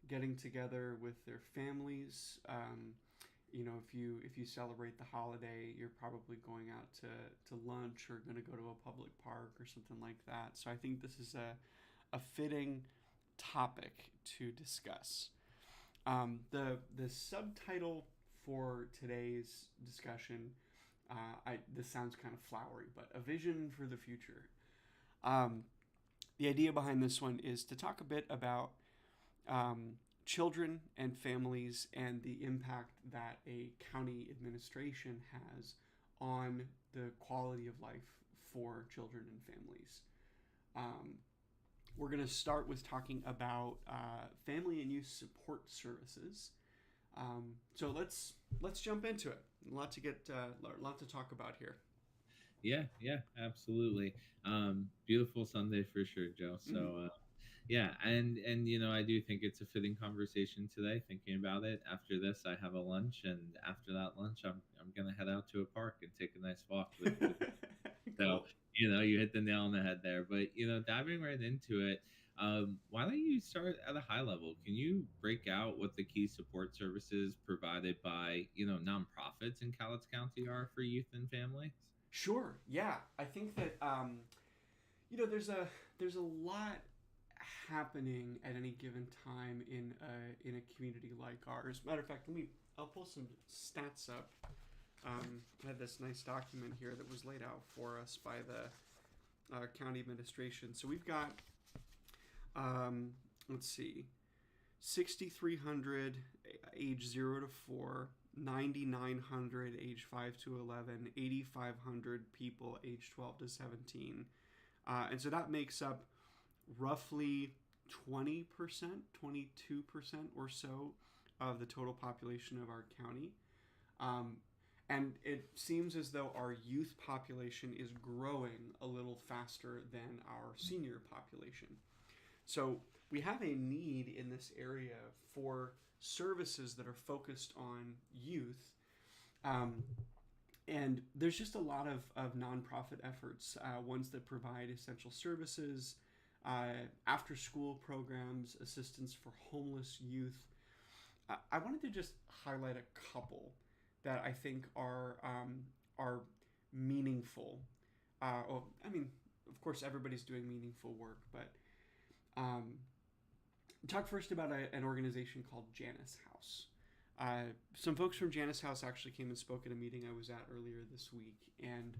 getting together with their families. If you celebrate the holiday, you're probably going out to lunch or going to go to a public park or something like that. So I think this is a fitting topic to discuss. The subtitle for today's discussion, this sounds kind of flowery, but a vision for the future. Um, the idea behind this one is to talk a bit about children and families and the impact that a county administration has on the quality of life for children and families. Um, we're going to start with talking about family and youth support services. So let's jump into it. A lot to talk about here. Yeah, yeah, absolutely. Beautiful Sunday for sure, Joe. Mm-hmm. Yeah, and I do think it's a fitting conversation today. Thinking about it, after this, I have a lunch, and after that lunch, I'm gonna head out to a park and take a nice walk with. So Cool. you hit the nail on the head there. But diving right into it, why don't you start at a high level? Can you break out what the key support services provided by nonprofits in Cowlitz County are for youth and families? Sure. Yeah, I think that there's a lot happening at any given time in a community like ours. Matter of fact, I'll pull some stats up. I had this nice document here that was laid out for us by the county administration. So we've got, let's see, 6,300 age 0 to 4, 9,900 age 5 to 11, 8,500 people age 12 to 17. And so that makes up roughly 20%, 22% or so of the total population of our county. Um, and it seems as though our youth population is growing a little faster than our senior population. So we have a need in this area for services that are focused on youth. Um, and there's just a lot of nonprofit efforts, ones that provide essential services, after school programs, assistance for homeless youth. I wanted to just highlight a couple that I think are meaningful. I mean, of course, everybody's doing meaningful work, but um, talk first about an organization called Janus House. Some folks from Janus House actually came and spoke at a meeting I was at earlier this week, and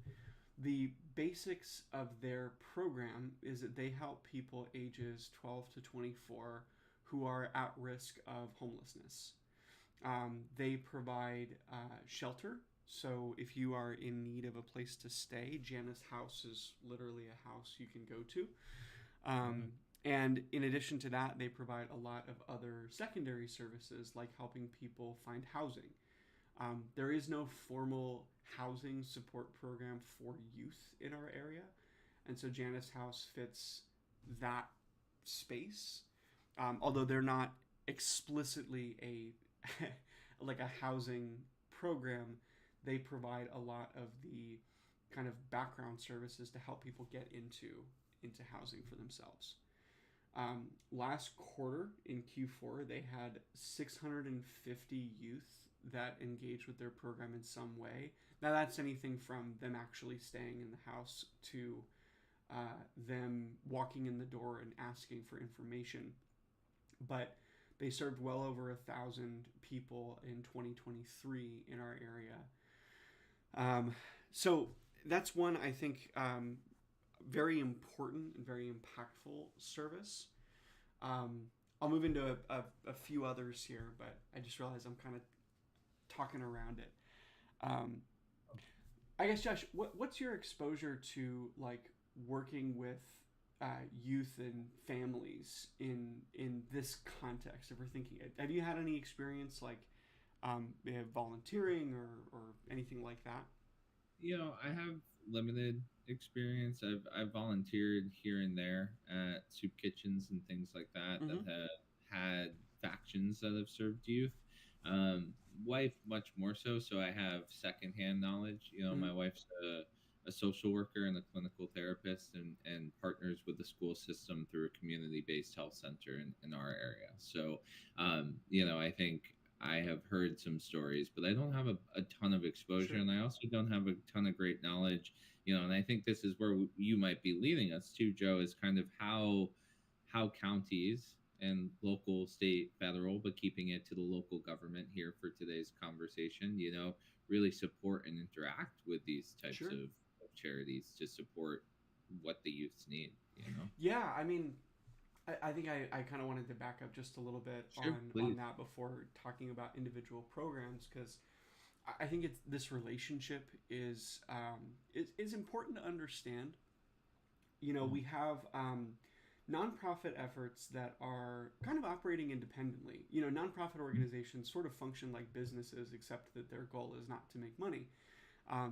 the basics of their program is that they help people ages 12 to 24 who are at risk of homelessness. They provide shelter. So if you are in need of a place to stay, Janus House is literally a house you can go to. Mhm. And in addition to that, they provide a lot of other secondary services like helping people find housing. There is no formal housing support program for youth in our area, and so Janus House fits that space. Although they're not explicitly a like a housing program, they provide a lot of the kind of background services to help people get into housing for themselves. Last quarter in Q4, they had 650 youth that engaged with their program in some way. Now, that's anything from them actually staying in the house to them walking in the door and asking for information. But they served well over 1,000 people in 2023 in our area. So that's one I think very important and very impactful service. I'll move into a few others here, but I just realized I'm kind of talking around it. Um, I guess Josh, what's your exposure to like working with youth and families in this context? If we're thinking, have you had any experience like volunteering or anything like that? I have limited experience. I've volunteered here and there at soup kitchens and things like that Mm-hmm. have had factions that have served youth. Wife much more so. So I have secondhand knowledge. My Mm-hmm. wife's a a social worker and a clinical therapist, and partners with the school system through a community-based health center in our area. So, I think I have heard some stories, but I don't have a ton of exposure, Sure. and I also don't have a ton of great knowledge. And I think this is where you might be leading us to, Joe, is kind of how counties and local, state, federal, but keeping it to the local government here for today's conversation, really support and interact with these types Sure. of charities to support what the youths need. Yeah, I mean, I think I kind of wanted to back up just a little bit Sure, on please. that before talking about individual programs, because I think it's this relationship is important to understand. Mm, We have nonprofit efforts that are kind of operating independently. Nonprofit organizations sort of function like businesses, except that their goal is not to make money.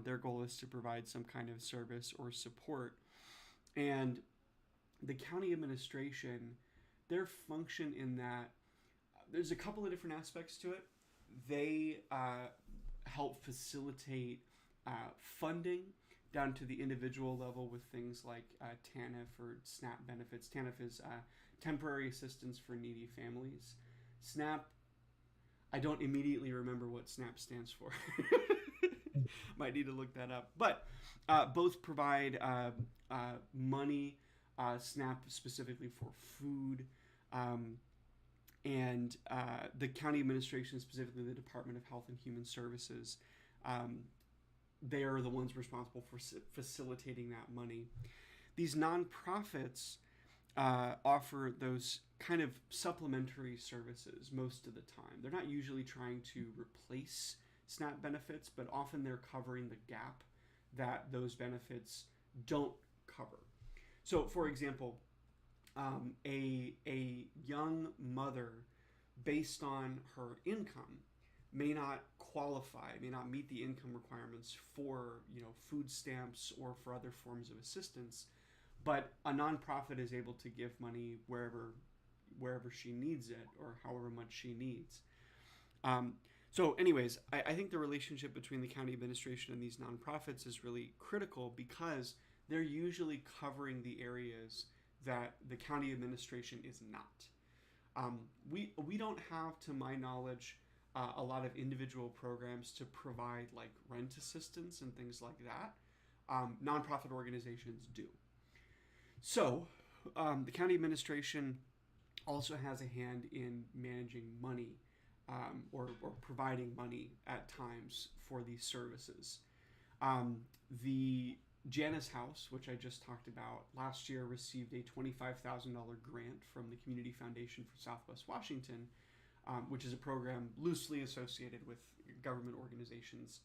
Their goal is to provide some kind of service or support. And the county administration, their function in that, there's a couple of different aspects to it. They help facilitate funding down to the individual level with things like TANF or SNAP benefits. TANF is temporary assistance for needy families. SNAP, I don't immediately remember what SNAP stands for. Might need to look that up. But both provide money, SNAP specifically for food, um, and the county administration, specifically the Department of Health and Human Services, um, they are the ones responsible for facilitating that money. These nonprofits offer those kind of supplementary services most of the time. They're not usually trying to replace SNAP benefits, but often they're covering the gap that those benefits don't cover. So, for example, a young mother, based on her income, may not qualify, may not meet the income requirements for food stamps or for other forms of assistance, but a nonprofit is able to give money wherever she needs it or however much she needs. Um, so, anyways, I think the relationship between the county administration and these nonprofits is really critical because they're usually covering the areas that the county administration is not. We don't have, to my knowledge, a lot of individual programs to provide like rent assistance and things like that. Nonprofit organizations do. So, the county administration also has a hand in managing money or providing money at times for these services. The Janus House, which I just talked about, last year received a $25,000 grant from the Community Foundation for Southwest Washington, which is a program loosely associated with government organizations.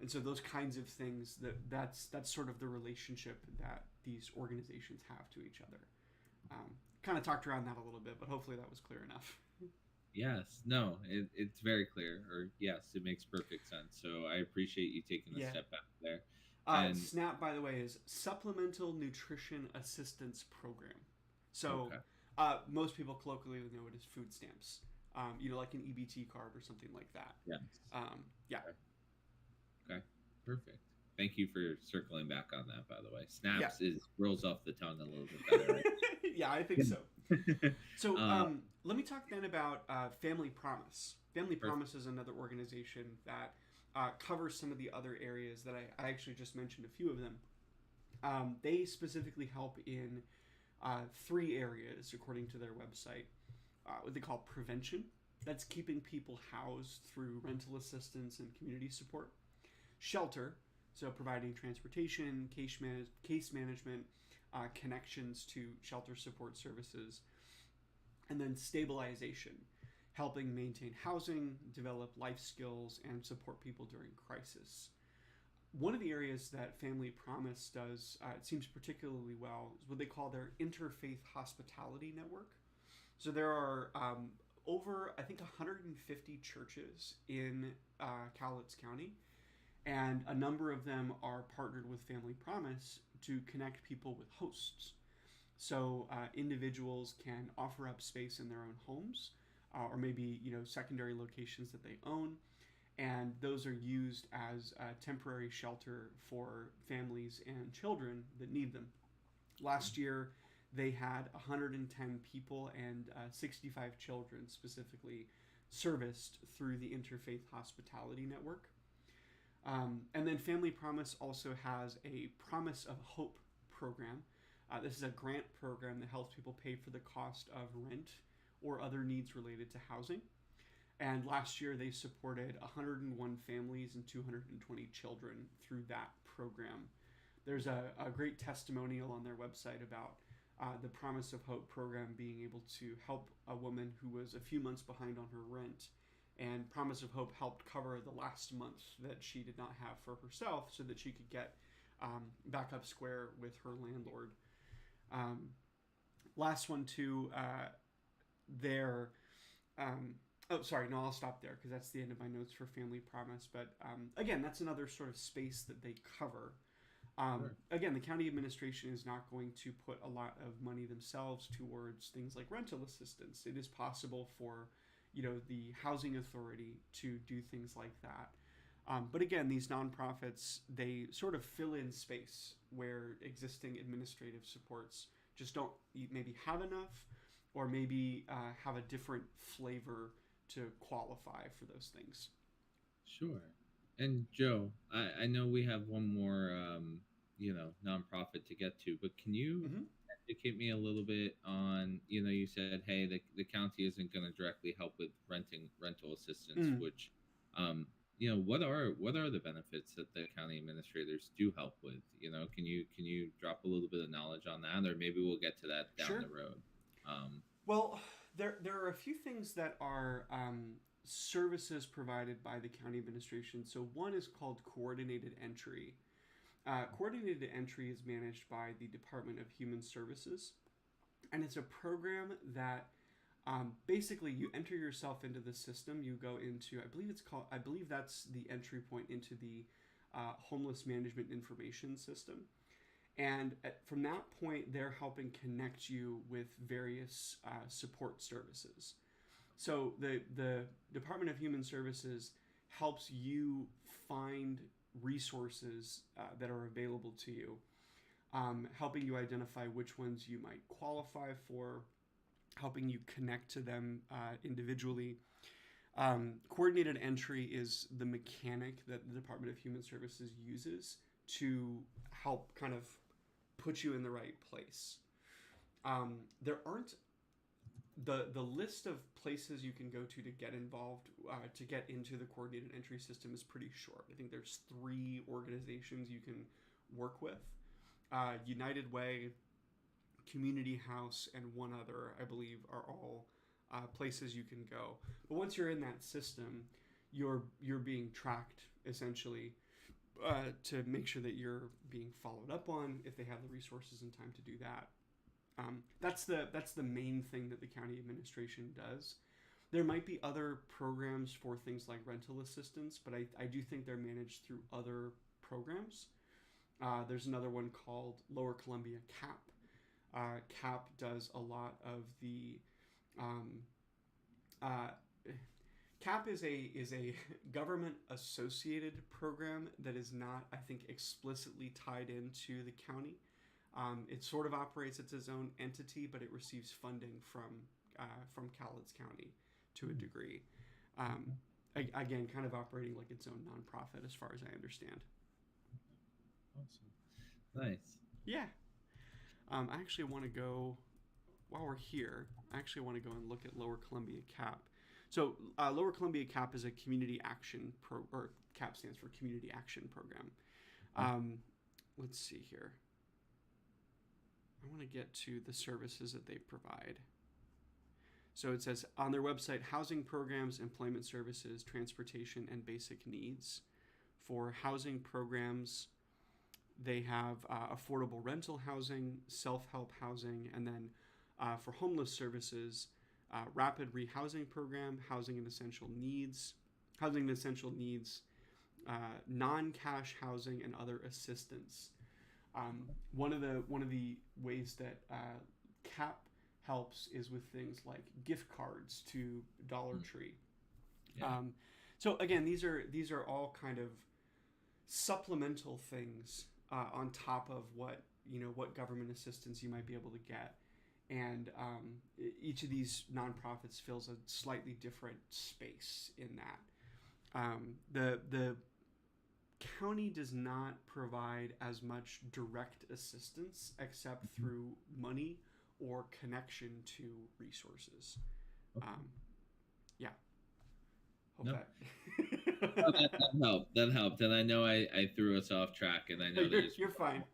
And so those kinds of things, that's sort of the relationship that these organizations have to each other. Kind of talked around that a little bit, but hopefully that was clear enough. Yes, no, it's very clear, or yes, it makes perfect sense. So I appreciate you taking a Yeah. step back there. And SNAP, by the way, is Supplemental Nutrition Assistance Program. So okay, most people colloquially know it as food stamps. Like an EBT card or something like that. yes, Yeah. okay, okay, perfect. Thank you for circling back on that. By the way, Yeah. snaps is rolls off the tongue a little bit better, right? Yeah, I think so. So uh, let me talk then about Family Promise. Family perfect. Promise is another organization that covers some of the other areas that I actually just mentioned, a few of them. They specifically help in three areas, according to their website. What they call prevention. That's keeping people housed through rental assistance and community support. Shelter, so providing transportation, case management, connections to shelter support services. And then stabilization, helping maintain housing, develop life skills, and support people during crisis. One of the areas that Family Promise does, it seems particularly well, is what they call their interfaith hospitality network. So there are over, I think, 150 churches in Cowlitz County, and a number of them are partnered with Family Promise to connect people with hosts. So individuals can offer up space in their own homes, or maybe secondary locations that they own, and those are used as a temporary shelter for families and children that need them. Last year, they had 110 people and 65 children specifically serviced through the Interfaith Hospitality Network. And then Family Promise also has a Promise of Hope program. This is a grant program that helps people pay for the cost of rent or other needs related to housing. And last year they supported 101 families and 220 children through that program. There's a great testimonial on their website about the Promise of Hope program being able to help a woman who was a few months behind on her rent. And Promise of Hope helped cover the last month that she did not have for herself so that she could get back up square with her landlord. Last one too, I'll stop there because that's the end of my notes for Family Promise. But again, that's another sort of space that they cover. Sure. Again, the county administration is not going to put a lot of money themselves towards things like rental assistance. It is possible for, the housing authority to do things like that. But again, these nonprofits, they sort of fill in space where existing administrative supports just don't maybe have enough, or maybe have a different flavor to qualify for those things. Sure. And Joe, I know we have one more, nonprofit to get to, but can you educate me a little bit on, you said, hey, the county isn't going to directly help with rental assistance, which, what are the benefits that the county administrators do help with? Can you drop a little bit of knowledge on that, or maybe we'll get to that down the road? Well, there are a few things that are services provided by the county administration. So one is called coordinated entry. Coordinated entry is managed by the Department of Human Services, and it's a program that basically you enter yourself into the system. You go into, I believe that's the entry point into the Homeless Management Information System. And from that point, they're helping connect you with various support services. So the Department of Human Services helps you find resources that are available to you, helping you identify which ones you might qualify for, helping you connect to them individually. Coordinated entry is the mechanic that the Department of Human Services uses to help kind of put you in the right place. There aren't the list of places you can go to get involved, to get into the coordinated entry system is pretty short. I think there's 3 organizations you can work with. United Way, Community House, and one other, I believe, are all places you can go. But once you're in that system, you're being tracked, essentially, to make sure that you're being followed up on, if they have the resources and time to do that. That's the main thing that the county administration does. There might be other programs for things like rental assistance, but I do think they're managed through other programs. There's another one called Lower Columbia CAP. CAP does a lot of the CAP is a government associated program that is not, I think, explicitly tied into the county. It sort of operates as its own entity, but it receives funding from Cowlitz County to a degree. Again, kind of operating like its own nonprofit, as far as I understand. Awesome, nice. Yeah. I actually want to go, while we're here, and look at Lower Columbia CAP. So Lower Columbia CAP is a community action or CAP stands for Community Action Program. Let's see here. I want to get to the services that they provide. So it says on their website, housing programs, employment services, transportation, and basic needs. For housing programs, they have affordable rental housing, self-help housing, and then for homeless services, rapid rehousing program, housing and essential needs, non-cash housing, and other assistance. One of the ways that CAP helps is with things like gift cards to Dollar Tree. Yeah. So again, these are all kind of supplemental things on top of what government assistance you might be able to get, and each of these nonprofits fills a slightly different space in that. The county does not provide as much direct assistance except through money or connection to resources. Okay. Yeah. Hope No. that. Oh, that helped. That helped. And I know I threw us off track, and I know You're fine.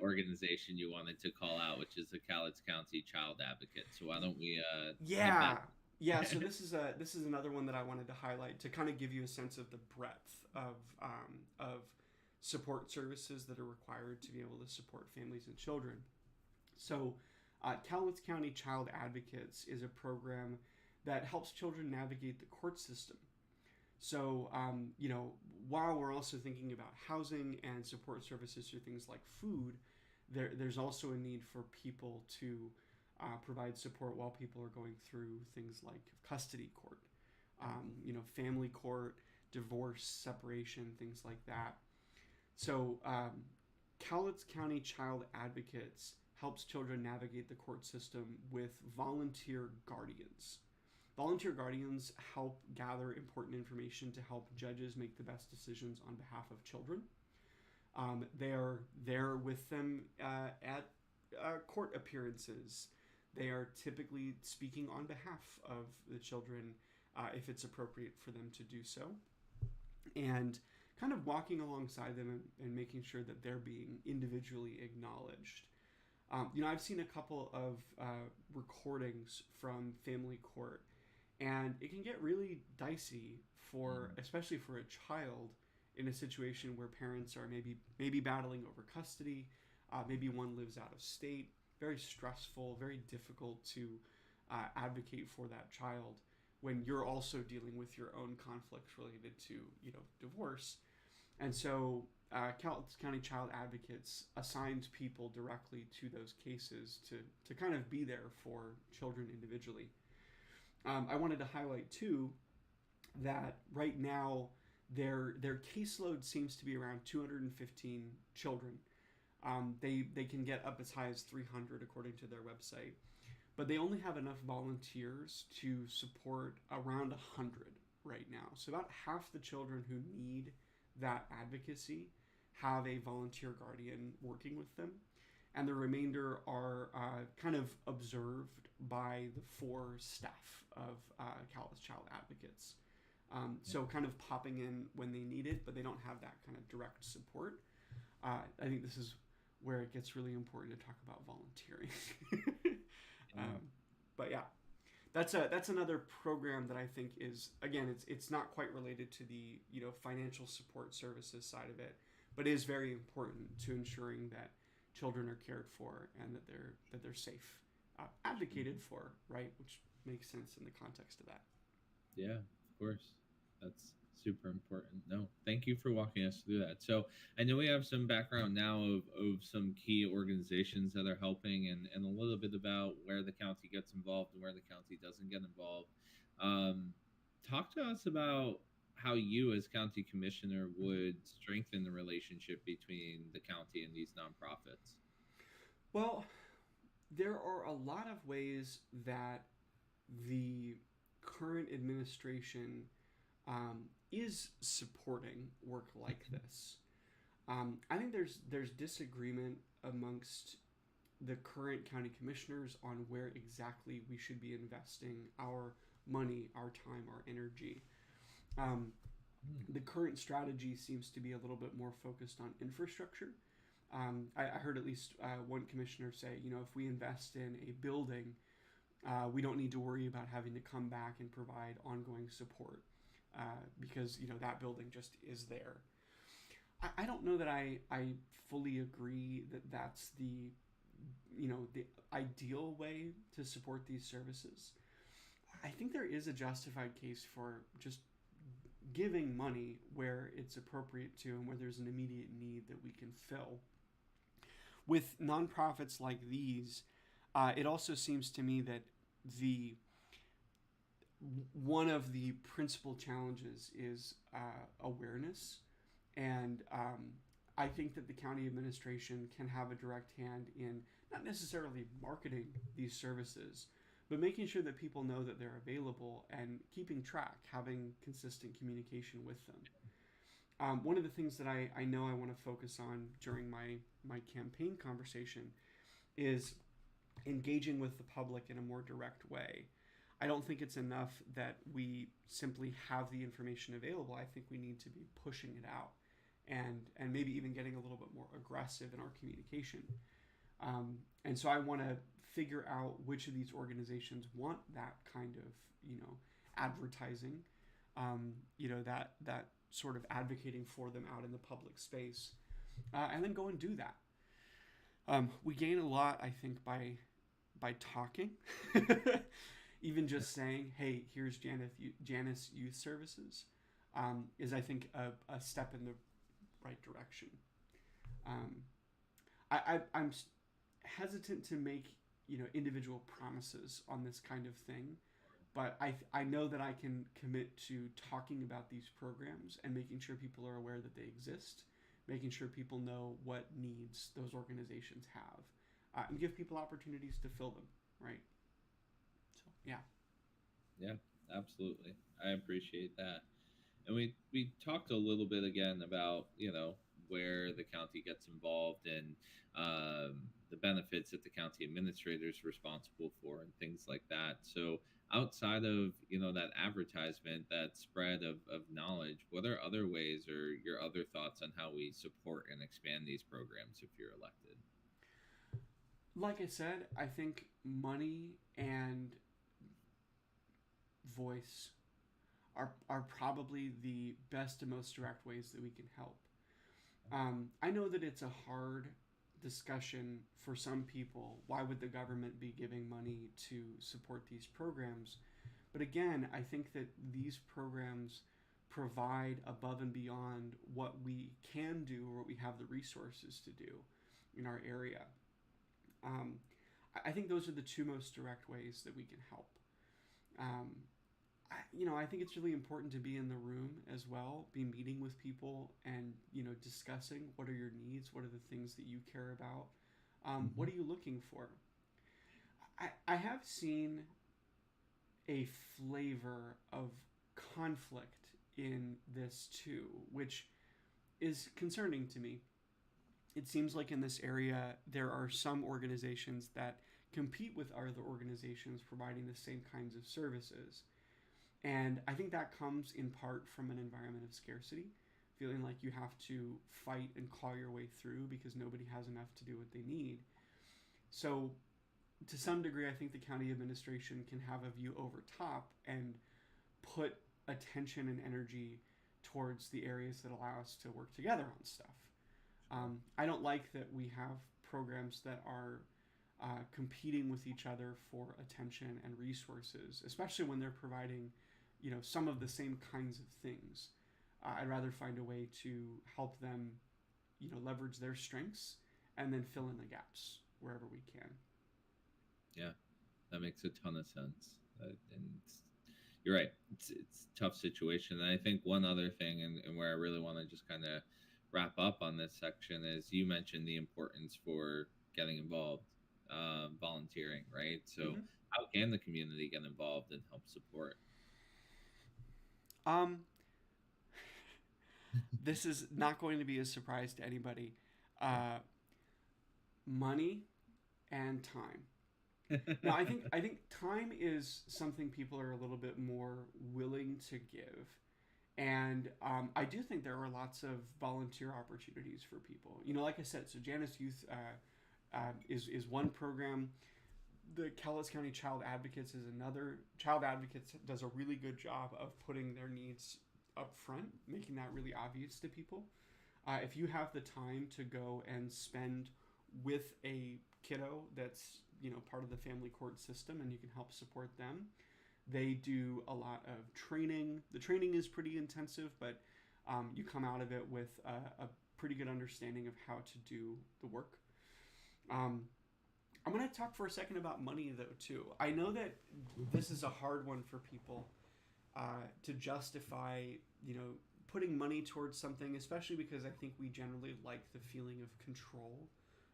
organization you wanted to call out, which is the Cowlitz County Child Advocate. So why don't we Yeah. Yeah, so this is another one that I wanted to highlight to kind of give you a sense of the breadth of support services that are required to be able to support families and children. So, Cowlitz County Child Advocates is a program that helps children navigate the court system. So, while we're also thinking about housing and support services for things like food, there's also a need for people to provide support while people are going through things like custody court, family court, divorce, separation, things like that. So, Cowlitz County Child Advocates helps children navigate the court system with volunteer guardians. Volunteer guardians help gather important information to help judges make the best decisions on behalf of children. They are there with them at court appearances. They are typically speaking on behalf of the children if it's appropriate for them to do so, and kind of walking alongside them and making sure that they're being individually acknowledged. I've seen a couple of recordings from family court, and it can get really dicey especially for a child in a situation where parents are maybe battling over custody, maybe one lives out of state. Very stressful, very difficult to advocate for that child when you're also dealing with your own conflicts related to divorce. And so Cowlitz County Child Advocates assigns people directly to those cases to kind of be there for children individually. I wanted to highlight too that right now their caseload seems to be around 215 children. They can get up as high as 300 according to their website, but they only have enough volunteers to support around 100 right now. So about half the children who need that advocacy have a volunteer guardian working with them, and the remainder are kind of observed by the 4 staff of Cowlitz Child Advocates. So kind of popping in when they need it, but they don't have that kind of direct support. I think this is where it gets really important to talk about volunteering. But yeah, that's another program that I think is, again, it's not quite related to the financial support services side of it, but is very important to ensuring that children are cared for and that they're safe, advocated for, right? Which makes sense in the context of that. Yeah, of course. That's super important. No, thank you for walking us through that. So I know we have some background now of some key organizations that are helping and a little bit about where the county gets involved and where the county doesn't get involved. Talk to us about how you as county commissioner would strengthen the relationship between the county and these nonprofits. Well, there are a lot of ways that the current administration is supporting work like this. I think there's disagreement amongst the current county commissioners on where exactly we should be investing our money, our time, our energy. The current strategy seems to be a little bit more focused on infrastructure. I heard at least one commissioner say, if we invest in a building, we don't need to worry about having to come back and provide ongoing support because, that building just is there. I don't know that I fully agree that that's the ideal way to support these services. I think there is a justified case for just giving money where it's appropriate to and where there's an immediate need that we can fill. With nonprofits like these, it also seems to me that one of the principal challenges is awareness, and I think that the county administration can have a direct hand in not necessarily marketing these services, but making sure that people know that they're available and keeping track, having consistent communication with them. One of the things that I know I want to focus on during my campaign conversation is engaging with the public in a more direct way. I don't think it's enough that we simply have the information available. I think we need to be pushing it out and maybe even getting a little bit more aggressive in our communication. And so I want to figure out which of these organizations want that kind of, advertising, that sort of advocating for them out in the public space, and then go and do that. We gain a lot, I think, by talking. Even just saying, "Hey, here's Janus Youth Services," is, I think, a step in the right direction. I'm hesitant to make individual promises on this kind of thing, but I know that I can commit to talking about these programs and making sure people are aware that they exist, making sure people know what needs those organizations have, and give people opportunities to fill them, right? So, yeah. Yeah, absolutely. I appreciate that. And we talked a little bit again about, where the county gets involved and the benefits that the county administrator is responsible for and things like that. So outside of, that advertisement, that spread of knowledge, what are other ways or your other thoughts on how we support and expand these programs if you're elected? Like I said, I think money and voice are probably the best and most direct ways that we can help. I know that it's a hard discussion for some people. Why would the government be giving money to support these programs? But again, I think that these programs provide above and beyond what we can do or what we have the resources to do in our area. I think those are the two most direct ways that we can help. I think it's really important to be in the room as well, be meeting with people and, discussing what are your needs, what are the things that you care about, what are you looking for. I have seen a flavor of conflict in this too, which is concerning to me. It seems like in this area, there are some organizations that compete with other organizations providing the same kinds of services. And I think that comes in part from an environment of scarcity, feeling like you have to fight and claw your way through because nobody has enough to do what they need. So to some degree, I think the county administration can have a view over top and put attention and energy towards the areas that allow us to work together on stuff. I don't like that we have programs that are competing with each other for attention and resources, especially when they're providing, some of the same kinds of things. I'd rather find a way to help them, leverage their strengths and then fill in the gaps wherever we can. Yeah, that makes a ton of sense. And you're right. It's a tough situation. And I think one other thing, and where I really want to just kind of wrap up on this section, is you mentioned the importance for getting involved, volunteering, right? So how can the community get involved and help support? This is not going to be a surprise to anybody. Money and time. Now, I think time is something people are a little bit more willing to give, and I do think there are lots of volunteer opportunities for people. Like I said, so Janus Youth is one program. The Cowlitz County Child Advocates is another. Child Advocates does a really good job of putting their needs up front, making that really obvious to people. If you have the time to go and spend with a kiddo that's part of the family court system and you can help support them, they do a lot of training. The training is pretty intensive, but you come out of it with a pretty good understanding of how to do the work. I'm going to talk for a second about money, though, too. I know that this is a hard one for people to justify, you know, putting money towards something, especially because I think we generally like the feeling of control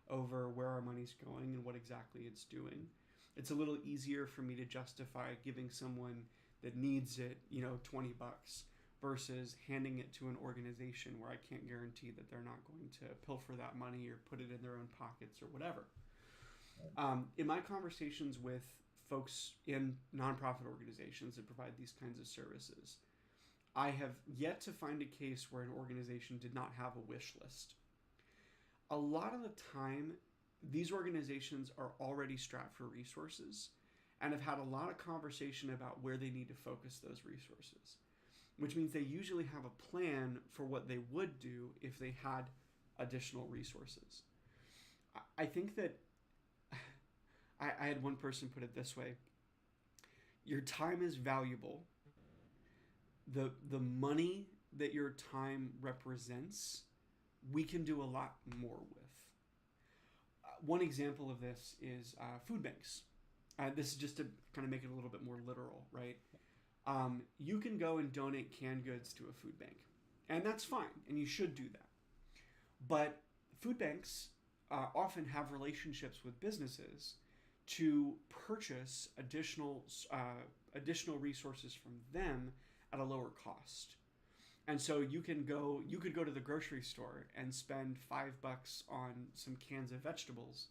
over where our money's going and what exactly it's doing. It's a little easier for me to justify giving someone that needs it, you know, $20 versus handing it to an organization where I can't guarantee that they're not going to pilfer that money or put it in their own pockets or whatever. In my conversations with folks in nonprofit organizations that provide these kinds of services, I have yet to find a case where an organization did not have a wish list. A lot of the time, these organizations are already strapped for resources and have had a lot of conversation about where they need to focus those resources, which means they usually have a plan for what they would do if they had additional resources. I think that I had one person put it this way: your time is valuable. The money that your time represents, we can do a lot more with. One example of this is food banks. This is just to kind of make it a little bit more literal, right? You can go and donate canned goods to a food bank, and that's fine, and you should do that. But food banks often have relationships with businesses to purchase additional resources from them at a lower cost. And so you could go to the grocery store and spend $5 on some cans of vegetables,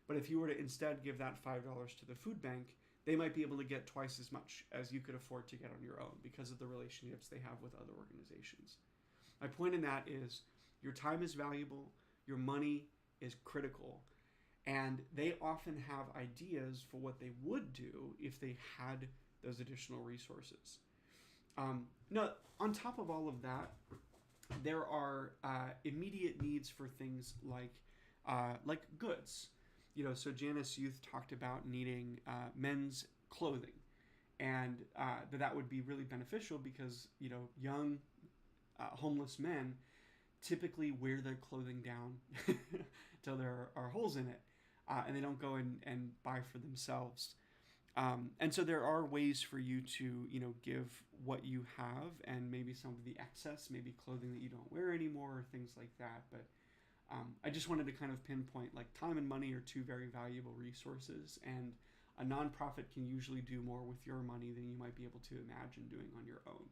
but if you were to instead give that $5 to the food bank, they might be able to get twice as much as you could afford to get on your own because of the relationships they have with other organizations. My point in that is your time is valuable, your money is critical, and they often have ideas for what they would do if they had those additional resources. Now, on top of all of that, there are immediate needs for things like goods. You know, so Janice Youth talked about needing men's clothing, and that would be really beneficial because, you know, young homeless men typically wear their clothing down till there are holes in it, and they don't go and buy for themselves. And so there are ways for you to, you know, give what you have and maybe some of the excess, maybe clothing that you don't wear anymore or things like that. But I just wanted to kind of pinpoint, like, time and money are two very valuable resources, and a nonprofit can usually do more with your money than you might be able to imagine doing on your own.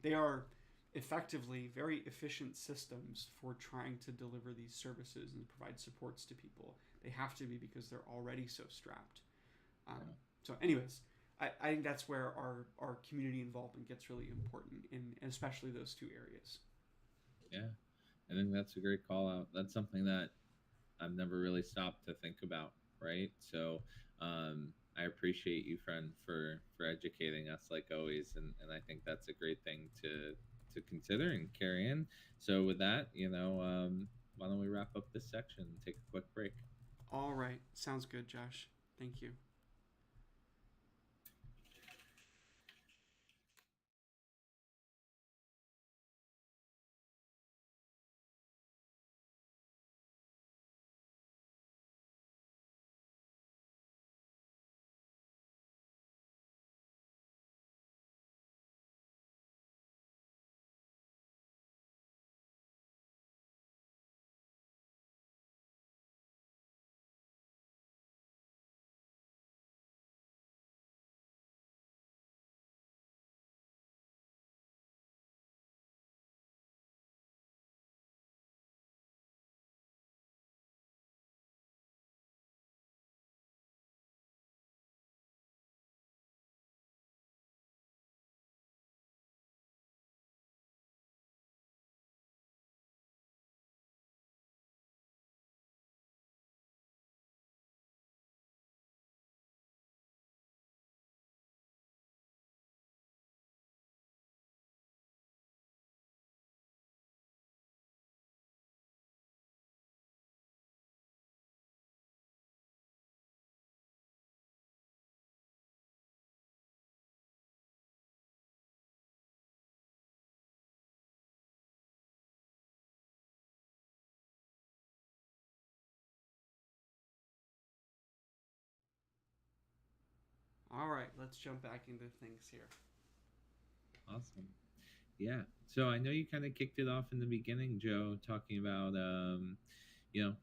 They are effectively very efficient systems for trying to deliver these services and provide supports to people. They have to be because they're already so strapped. So anyways, I think that's where our community involvement gets really important, in especially those two areas. Yeah, I think that's a great call out. That's something that I've never really stopped to think about, right? So I appreciate you, friend, for educating us like always, and I think that's a great thing to consider and carry in. So with that, why don't we wrap up this section and take a quick break? All right. Sounds good, Josh. Thank you. All right, let's jump back into things here. Awesome. Yeah. So I know you kind of kicked it off in the beginning, Joe, talking about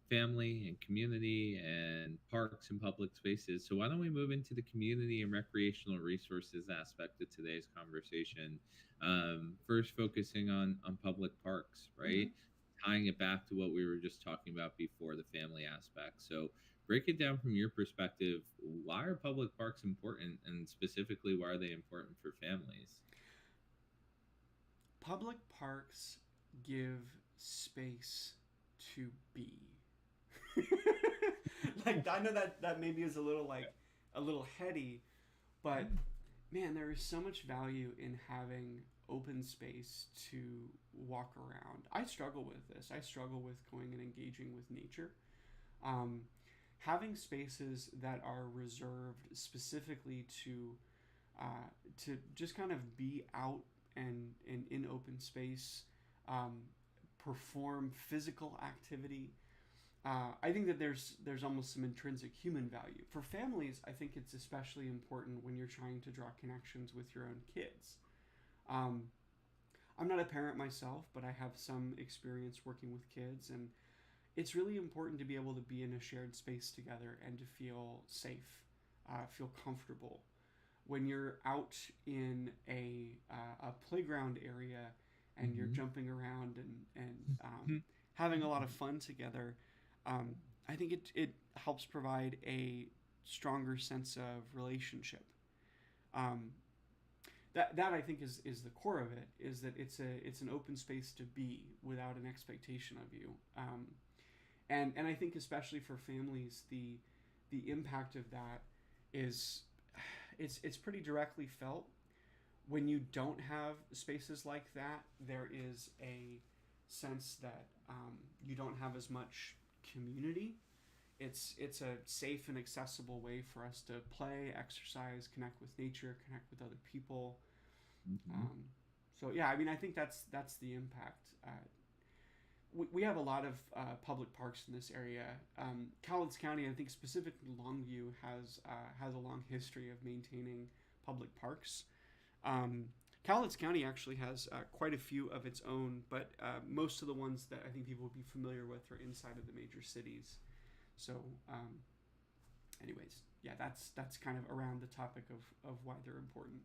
family and community and parks and public spaces. So why don't we move into the community and recreational resources aspect of today's conversation? First, focusing on public parks, right? Mm-hmm. Tying it back to what we were just talking about before, the family aspect. So break it down from your perspective. Why are public parks important, and specifically, why are they important for families? Public parks give space to be. Like, I know that maybe is a little heady, but man, there is so much value in having open space to walk around. I struggle with this. I struggle with going and engaging with nature. Um, Having spaces that are reserved specifically to just kind of be out and in open space, um, perform physical activity. I think that there's almost some intrinsic human value for families. I think it's especially important when you're trying to draw connections with your own kids. Um, I'm not a parent myself, but I have some experience working with kids, and it's really important to be able to be in a shared space together and to feel safe, feel comfortable. When you're out in a playground area and you're Mm-hmm. jumping around and having a lot of fun together, um, I think it helps provide a stronger sense of relationship. Um, that I think is the core of it, is that it's an open space to be without an expectation of you. And I think especially for families, the impact of that is it's pretty directly felt. When you don't have spaces like that, there is a sense that you don't have as much community. It's a safe and accessible way for us to play, exercise, connect with nature, connect with other people. Mm-hmm. Um, so yeah, I mean, I think that's the impact. We have a lot of public parks in this area. Cowlitz County, I think specifically Longview, has a long history of maintaining public parks. Um, Cowlitz County actually has quite a few of its own, but most of the ones that I think people would be familiar with are inside of the major cities. So, anyways, yeah, that's kind of around the topic of why they're important.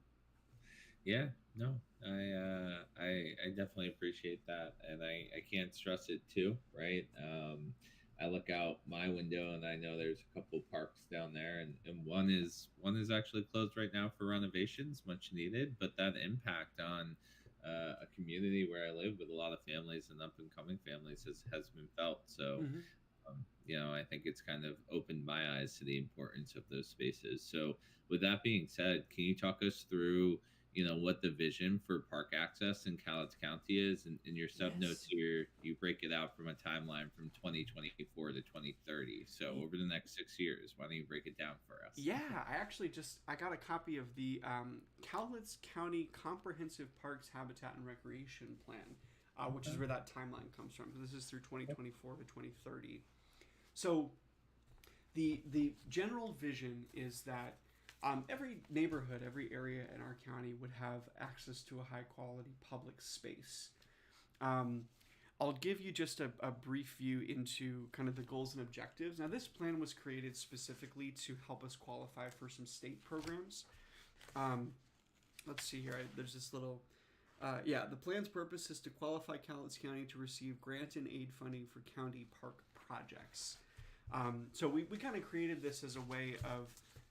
Yeah, no, I definitely appreciate that, and I can't stress it too, right? I look out my window and I know there's a couple parks down there, and one is actually closed right now for renovations, much needed. But that impact on a community where I live with a lot of families and up and coming families has been felt. So Mm-hmm. I think it's kind of opened my eyes to the importance of those spaces. So, with that being said, can you talk us through, what the vision for park access in Cowlitz County is? And in your sub notes Yes. here, you break it out from a timeline from 2024 to 2030. So, over the next 6 years, why don't you break it down for us? Yeah, I actually I got a copy of the Cowlitz County Comprehensive Parks Habitat and Recreation Plan, which is Okay. where that timeline comes from. This is through 2024 to 2030. So the general vision is that every neighborhood, every area in our county would have access to a high quality public space. Um, I'll give you just a brief view into kind of the goals and objectives. Now, this plan was created specifically to help us qualify for some state programs. Um, let's see here. There's this little. Yeah, the plan's purpose is to qualify Cowlitz County to receive grant and aid funding for county park projects. So we kind of created this as a way of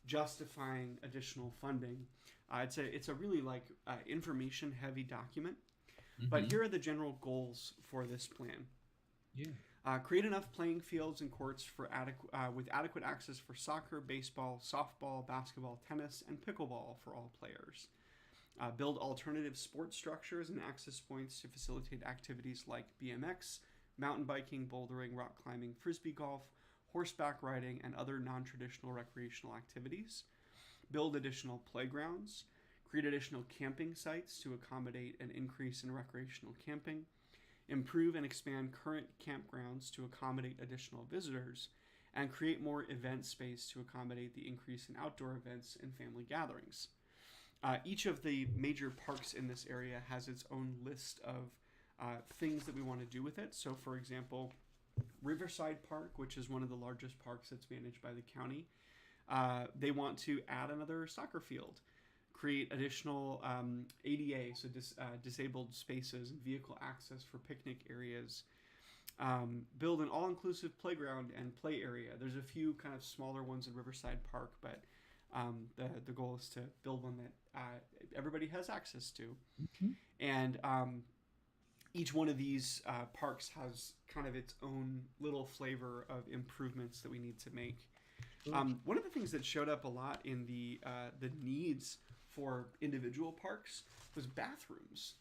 justifying additional funding. It's a really information heavy document, but Mm-hmm. here are the general goals for this plan. Yeah. Create enough playing fields and courts with adequate access for soccer, baseball, softball, basketball, tennis, and pickleball for all players. Build alternative sports structures and access points to facilitate activities like BMX, mountain biking, bouldering, rock climbing, frisbee golf, horseback riding, and other non-traditional recreational activities. Build additional playgrounds. Create additional camping sites to accommodate an increase in recreational camping. Improve and expand current campgrounds to accommodate additional visitors. and create more event space to accommodate the increase in outdoor events and family gatherings. Each of the major parks in this area has its own list of things that we want to do with it. So, for example, Riverside Park, which is one of the largest parks that's managed by the county, they want to add another soccer field, create additional ADA, so disabled spaces and vehicle access for picnic areas, build an all-inclusive playground and play area. There's a few kind of smaller ones in Riverside Park, but the goal is to build one that everybody has access to. Mm-hmm. And each one of these parks has kind of its own little flavor of improvements that we need to make. One of the things that showed up a lot in the needs for individual parks was bathrooms.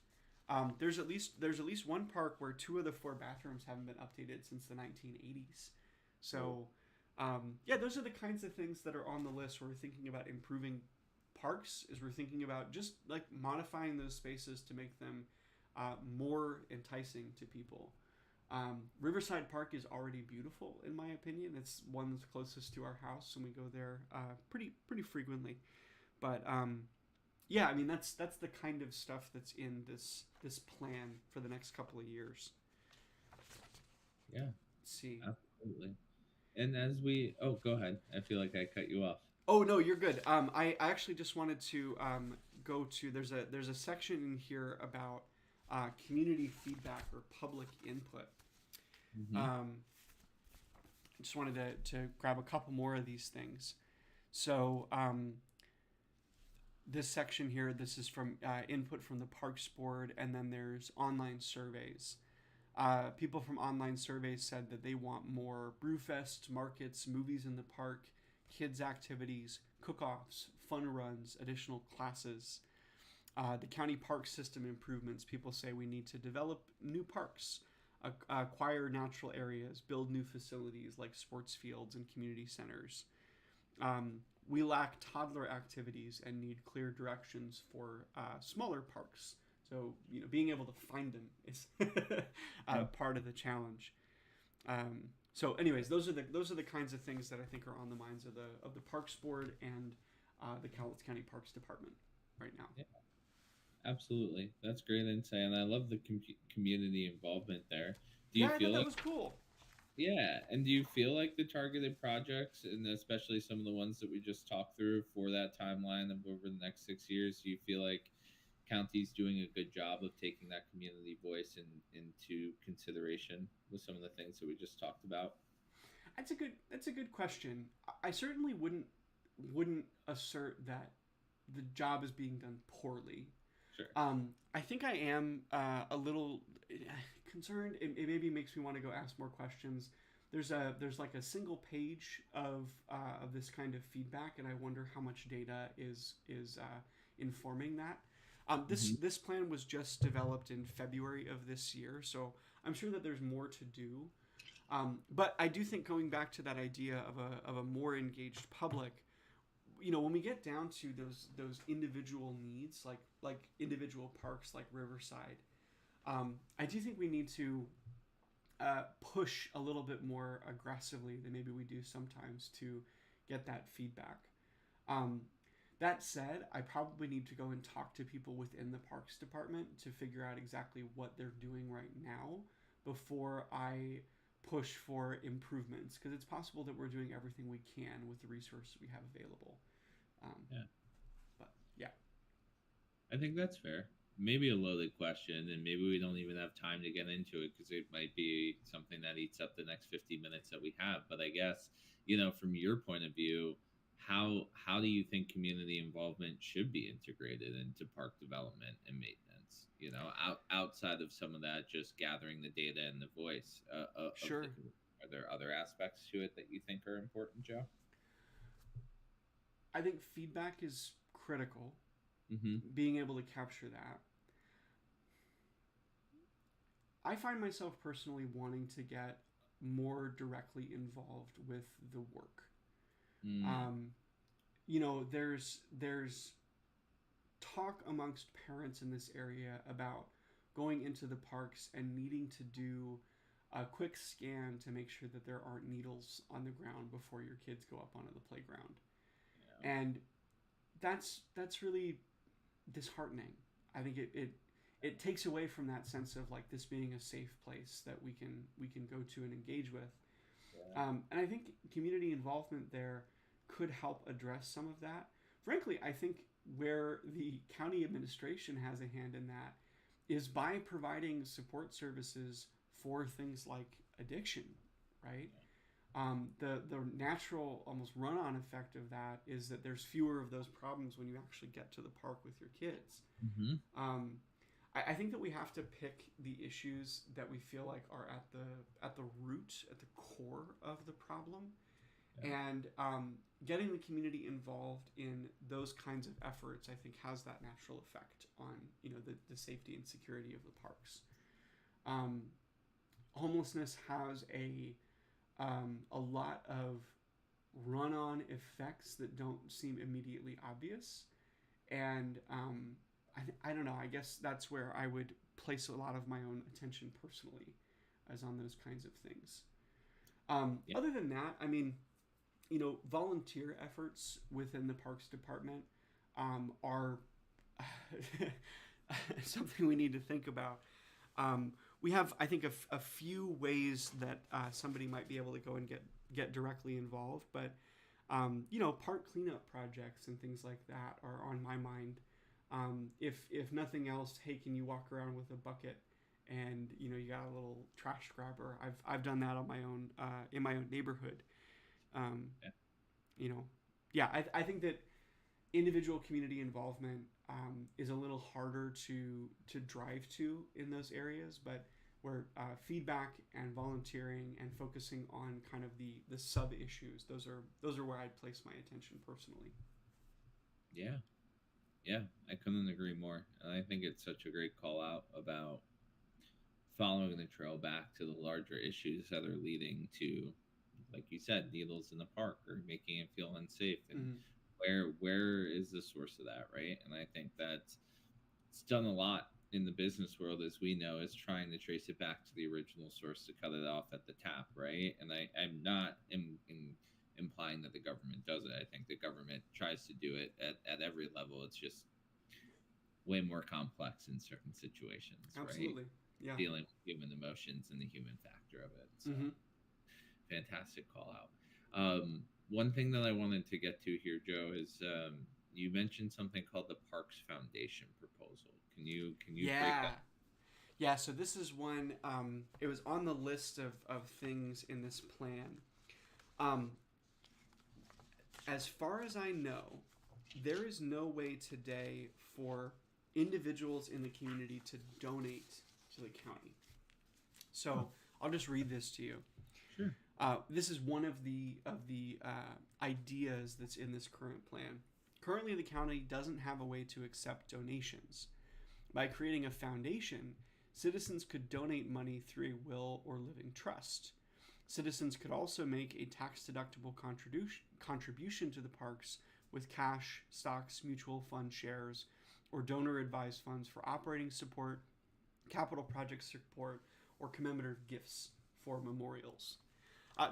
There's at least one park where 2 of the 4 bathrooms haven't been updated since the 1980s. So, those are the kinds of things that are on the list where we're thinking about improving parks. Is we're thinking about just like modifying those spaces to make them more enticing to people. Riverside Park is already beautiful, in my opinion. It's one that's closest to our house, and we go there pretty frequently. But I mean that's the kind of stuff that's in this plan for the next couple of years. Yeah. Let's see. Absolutely. And go ahead. I feel like I cut you off. Oh no, you're good. I actually just wanted to go to there's a section in here about community feedback or public input. Mm-hmm. I just wanted to grab a couple more of these things. So this section here, this is from input from the Parks Board, and then there's online surveys. People from online surveys said that they want more brewfests, markets, movies in the park, kids activities, cook-offs, fun runs, additional classes. The county park system improvements. People say we need to develop new parks, acquire natural areas, build new facilities like sports fields and community centers. We lack toddler activities and need clear directions for smaller parks. So being able to find them is part of the challenge. So, anyways, those are the kinds of things that I think are on the minds of the Parks Board and the Cowlitz County Parks Department right now. Yeah. Absolutely, that's great insight, and I love the community involvement there. Do you feel that was cool? Yeah, and do you feel like the targeted projects, and especially some of the ones that we just talked through for that timeline of over the next 6 years, do you feel like county's doing a good job of taking that community voice into consideration with some of the things that we just talked about? That's a good question. I certainly wouldn't assert that the job is being done poorly. Sure. I think I am a little concerned. It maybe makes me want to go ask more questions. There's like a single page of this kind of feedback, and I wonder how much data is informing that. This plan was just developed in February of this year, so I'm sure that there's more to do. But I do think going back to that idea of a more engaged public, when we get down to those individual needs, like individual parks like Riverside, I do think we need to push a little bit more aggressively than maybe we do sometimes to get that feedback. That said, I probably need to go and talk to people within the Parks Department to figure out exactly what they're doing right now before I push for improvements, because it's possible that we're doing everything we can with the resources we have available. But yeah, I think that's fair. Maybe a loaded question, and maybe we don't even have time to get into it because it might be something that eats up the next 50 minutes that we have. But I guess, from your point of view, how do you think community involvement should be integrated into park development and maintenance? Outside of some of that, just gathering the data and the voice. Sure. Are there other aspects to it that you think are important, Joe? I think feedback is critical. Mm-hmm. Being able to capture that. I find myself personally wanting to get more directly involved with the work. There's talk amongst parents in this area about going into the parks and needing to do a quick scan to make sure that there aren't needles on the ground before your kids go up onto the playground. Yeah. And that's really disheartening. I think it takes away from that sense of like this being a safe place that we can go to and engage with. Yeah. And I think community involvement there could help address some of that. Frankly, I think where the county administration has a hand in that is by providing support services for things like addiction, right? The natural almost run on effect of that is that there's fewer of those problems when you actually get to the park with your kids. Mm-hmm. Um, I think that we have to pick the issues that we feel like are at the root, at the core of the problem, Yeah. and getting the community involved in those kinds of efforts, I think, has that natural effect on the safety and security of the parks. Um, Homelessness has a lot of run-on effects that don't seem immediately obvious, and I don't know. I guess that's where I would place a lot of my own attention personally, as on those kinds of things. Yeah. Other than that, I mean, volunteer efforts within the Parks Department are something we need to think about. We have, I think, a few ways that somebody might be able to go and get directly involved, but park cleanup projects and things like that are on my mind. If nothing else, hey, can you walk around with a bucket and you got a little trash grabber? I've done that on my own in my own neighborhood. Um, Yeah. you know, yeah, I think that individual community involvement is a little harder to drive to in those areas, but where feedback and volunteering and focusing on kind of the sub issues, those are where I'd place my attention personally. Yeah. Yeah, I couldn't agree more. And I think it's such a great call out about following the trail back to the larger issues that are leading to, like you said, needles in the park or making it feel unsafe. And Mm-hmm. where is the source of that, right? And I think that it's done a lot in the business world, as we know, is trying to trace it back to the original source to cut it off at the tap, right? And I'm not implying that the government does it. I think the government tries to do it at every level. It's just way more complex in certain situations, right? Absolutely. Yeah. Dealing with human emotions and the human factor of it. So Mm-hmm. fantastic call out. One thing that I wanted to get to here, Joe, is you mentioned something called the Parks Foundation proposal. Can you break Yeah. that? Yeah, so this is one, it was on the list of things in this plan. Um, as far as I know, there is no way today for individuals in the community to donate to the county. So Oh, I'll just read this to you. sure. This is one of the ideas that's in this current plan. Currently, the county doesn't have a way to accept donations. By creating a foundation, citizens could donate money through a will or living trust. Citizens could also make a tax-deductible contribution to the parks with cash, stocks, mutual fund shares, or donor-advised funds for operating support, capital project support, or commemorative gifts for memorials.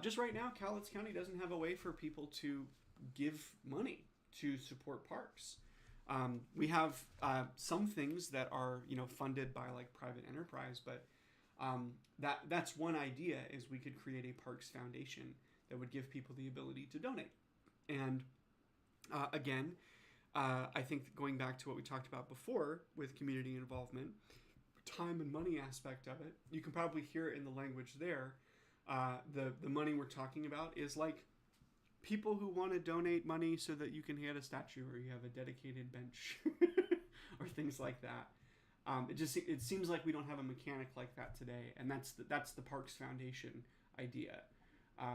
Just right now, Cowlitz County doesn't have a way for people to give money to support parks. We have some things that are funded by like private enterprise, but that's one idea is we could create a parks foundation that would give people the ability to donate. And again, I think going back to what we talked about before with community involvement, time and money aspect of it, you can probably hear it in the language there. The money we're talking about is like people who want to donate money so that you can get a statue or you have a dedicated bench or things like that. It seems like we don't have a mechanic like that today, and that's the Parks Foundation idea.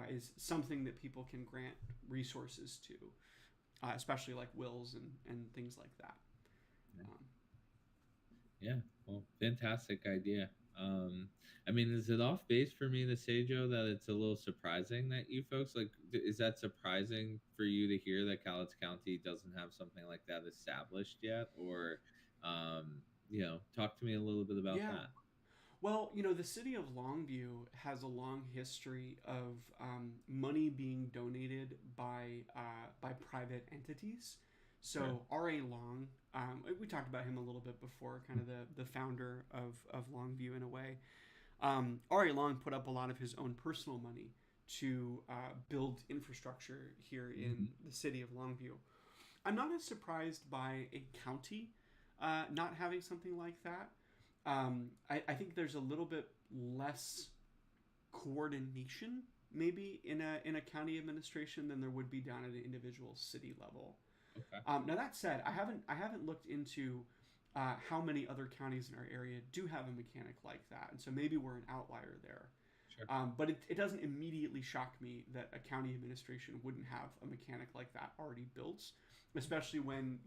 Is something that people can grant resources to, especially like wills and things like that. Um, Yeah, well, fantastic idea. I mean, is it off base for me to say, Joe, that it's a little surprising that you folks like? Is that surprising for you to hear that Cowlitz County doesn't have something like that established yet, or, talk to me a little bit about yeah. that? Well, the city of Longview has a long history of money being donated by private entities. Okay. So R.A. Long, we talked about him a little bit before, kind of the founder of Longview in a way. R.A. Long put up a lot of his own personal money to build infrastructure here in Mm-hmm. the city of Longview. I'm not as surprised by a county not having something like that. I think there's a little bit less coordination maybe in a county administration than there would be down at an individual city level. Okay. Now that said, I haven't looked into how many other counties in our area do have a mechanic like that, and so maybe we're an outlier there. Sure. But it doesn't immediately shock me that a county administration wouldn't have a mechanic like that already built, especially when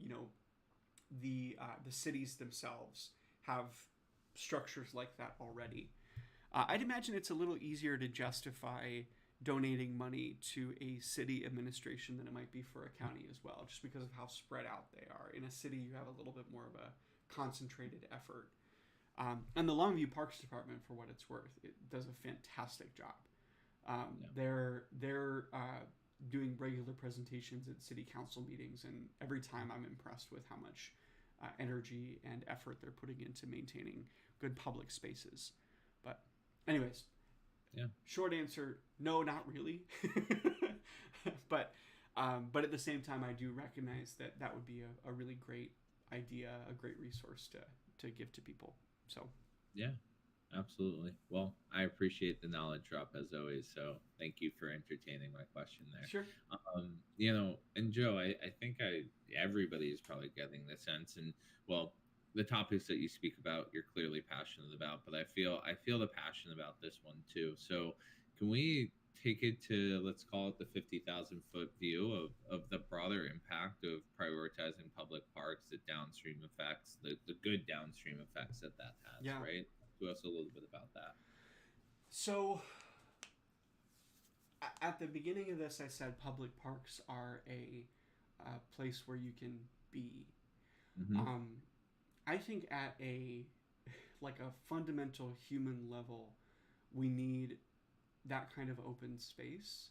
the cities themselves have structures like that already. I'd imagine it's a little easier to justify donating money to a city administration than it might be for a county as well, just because of how spread out they are. In a city, you have a little bit more of a concentrated effort. And the Longview Parks Department, for what it's worth, it does a fantastic job. Yeah. They're doing regular presentations at city council meetings, and every time I'm impressed with how much energy and effort they're putting into maintaining good public spaces. But, anyways, Yeah. short answer: no, not really. but at the same time, I do recognize that that would be a really great idea, a great resource to give to people. So Yeah. Absolutely. Well, I appreciate the knowledge drop as always. So thank you for entertaining my question there. sure. And Joe, I think everybody is probably getting the sense, and well, the topics that you speak about, you're clearly passionate about. But I feel the passion about this one too. So can we take it to, let's call it, the 50,000-foot view of the broader impact of prioritizing public parks, the downstream effects, the good downstream effects that has, Yeah. right? To us a little bit about that. So at the beginning of this, I said public parks are a place where you can be. Mm-hmm. Um, I think at a fundamental human level, we need that kind of open space.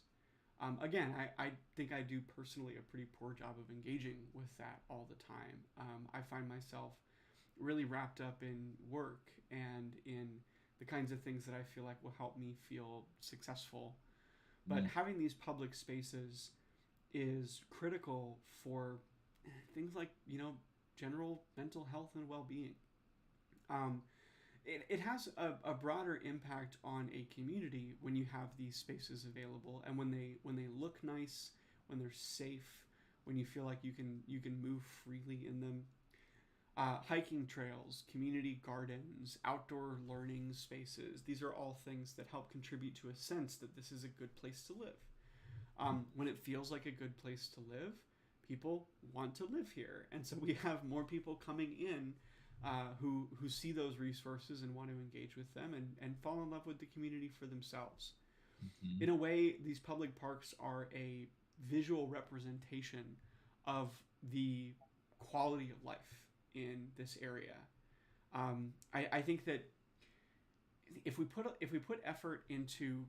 Again, I think I do personally a pretty poor job of engaging with that all the time. I find myself really wrapped up in work and in the kinds of things that I feel like will help me feel successful. But having these public spaces is critical for things like, general mental health and well being. Um, it has a broader impact on a community when you have these spaces available and when they look nice, when they're safe, when you feel like you can move freely in them. Hiking trails, community gardens, outdoor learning spaces, these are all things that help contribute to a sense that this is a good place to live. When it feels like a good place to live, people want to live here. And so we have more people coming in who see those resources and want to engage with them and fall in love with the community for themselves. Mm-hmm. In a way, these public parks are a visual representation of the quality of life in this area. I think that if we put effort into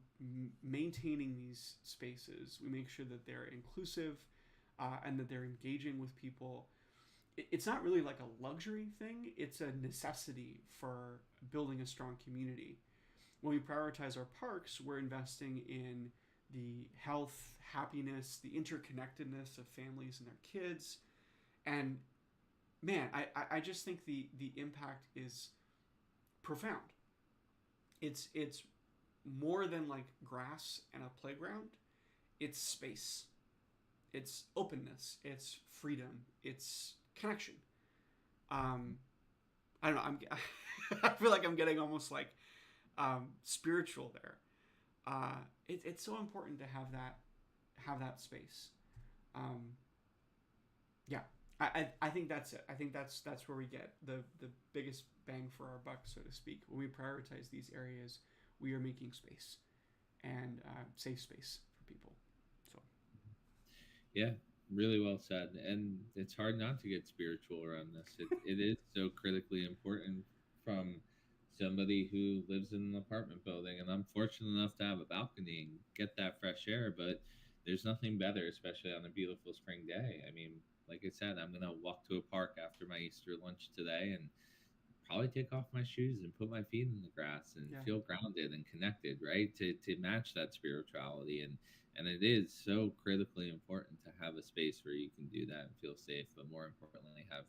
maintaining these spaces, we make sure that they're inclusive and that they're engaging with people. It's not really like a luxury thing; it's a necessity for building a strong community. When we prioritize our parks, we're investing in the health, happiness, the interconnectedness of families and their kids, and man, I just think the impact is profound. It's more than like grass and a playground. It's space. It's openness. It's freedom. It's connection. I don't know. I feel like I'm getting almost like spiritual there. It's so important to have that space. Yeah. I think that's it. I think that's where we get the biggest bang for our buck, so to speak. When we prioritize these areas, we are making space and safe space for people. So Yeah, really well said. And it's hard not to get spiritual around this. It is so critically important from somebody who lives in an apartment building, and I'm fortunate enough to have a balcony and get that fresh air. But there's nothing better, especially on a beautiful spring day. I mean, like I said, I'm gonna walk to a park after my Easter lunch today and probably take off my shoes and put my feet in the grass and Yeah. feel grounded and connected, right? To match that spirituality. And it is so critically important to have a space where you can do that and feel safe, but more importantly, have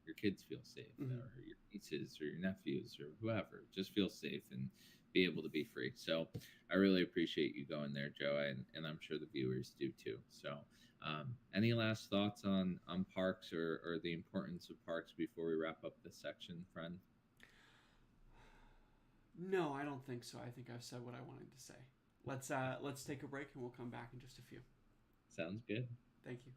your kids feel safe, Hmm. or your nieces or your nephews or whoever just feel safe and be able to be free. So I really appreciate you going there, Joe, and I'm sure the viewers do too. So any last thoughts on parks, or the importance of parks before we wrap up this section, friend? No, I don't think so. I think I've said what I wanted to say. Let's take a break and we'll come back in just a few. Sounds good. Thank you.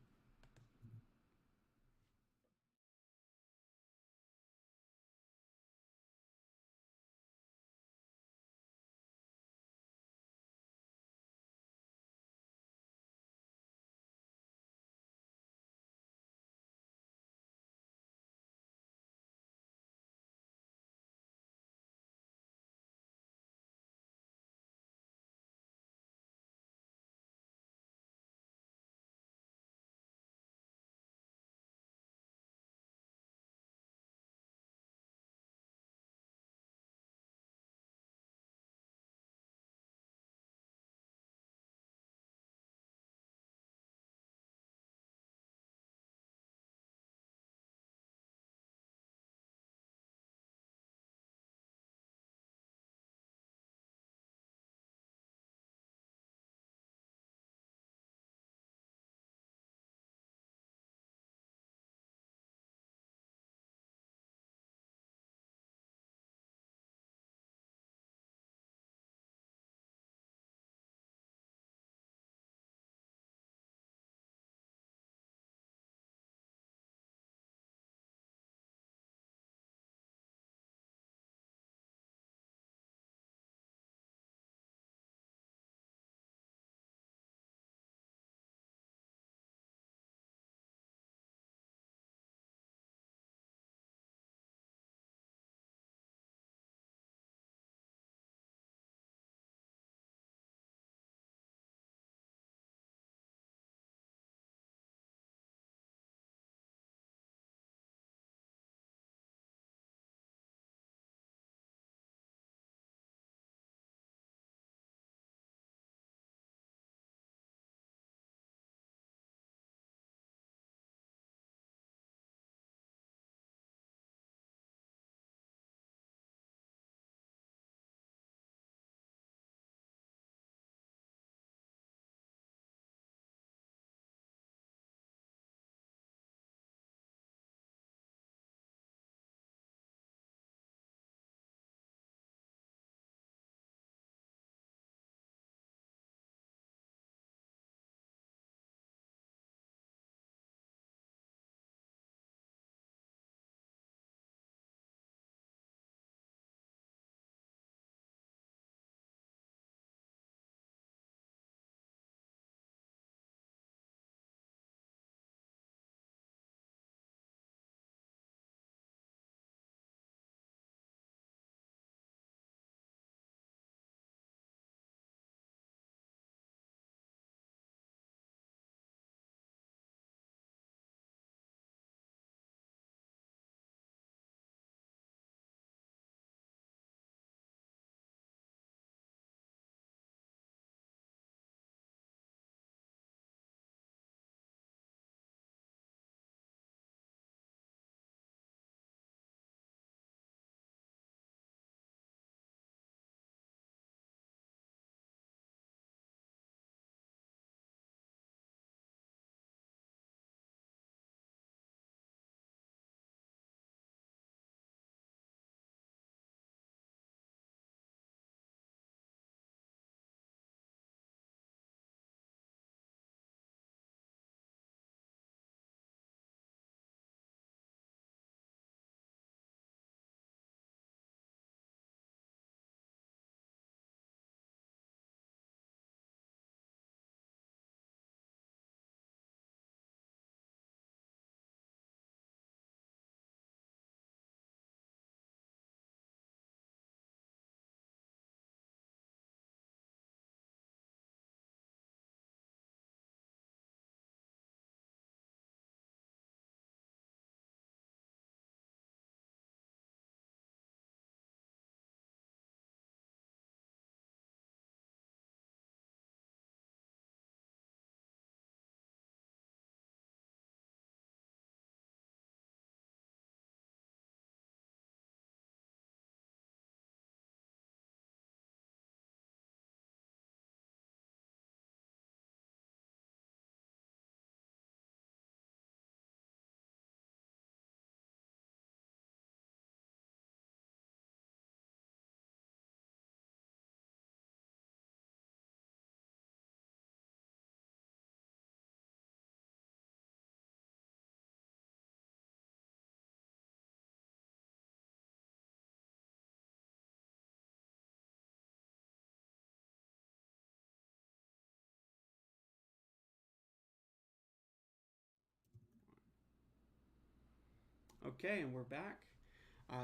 Okay, and we're back.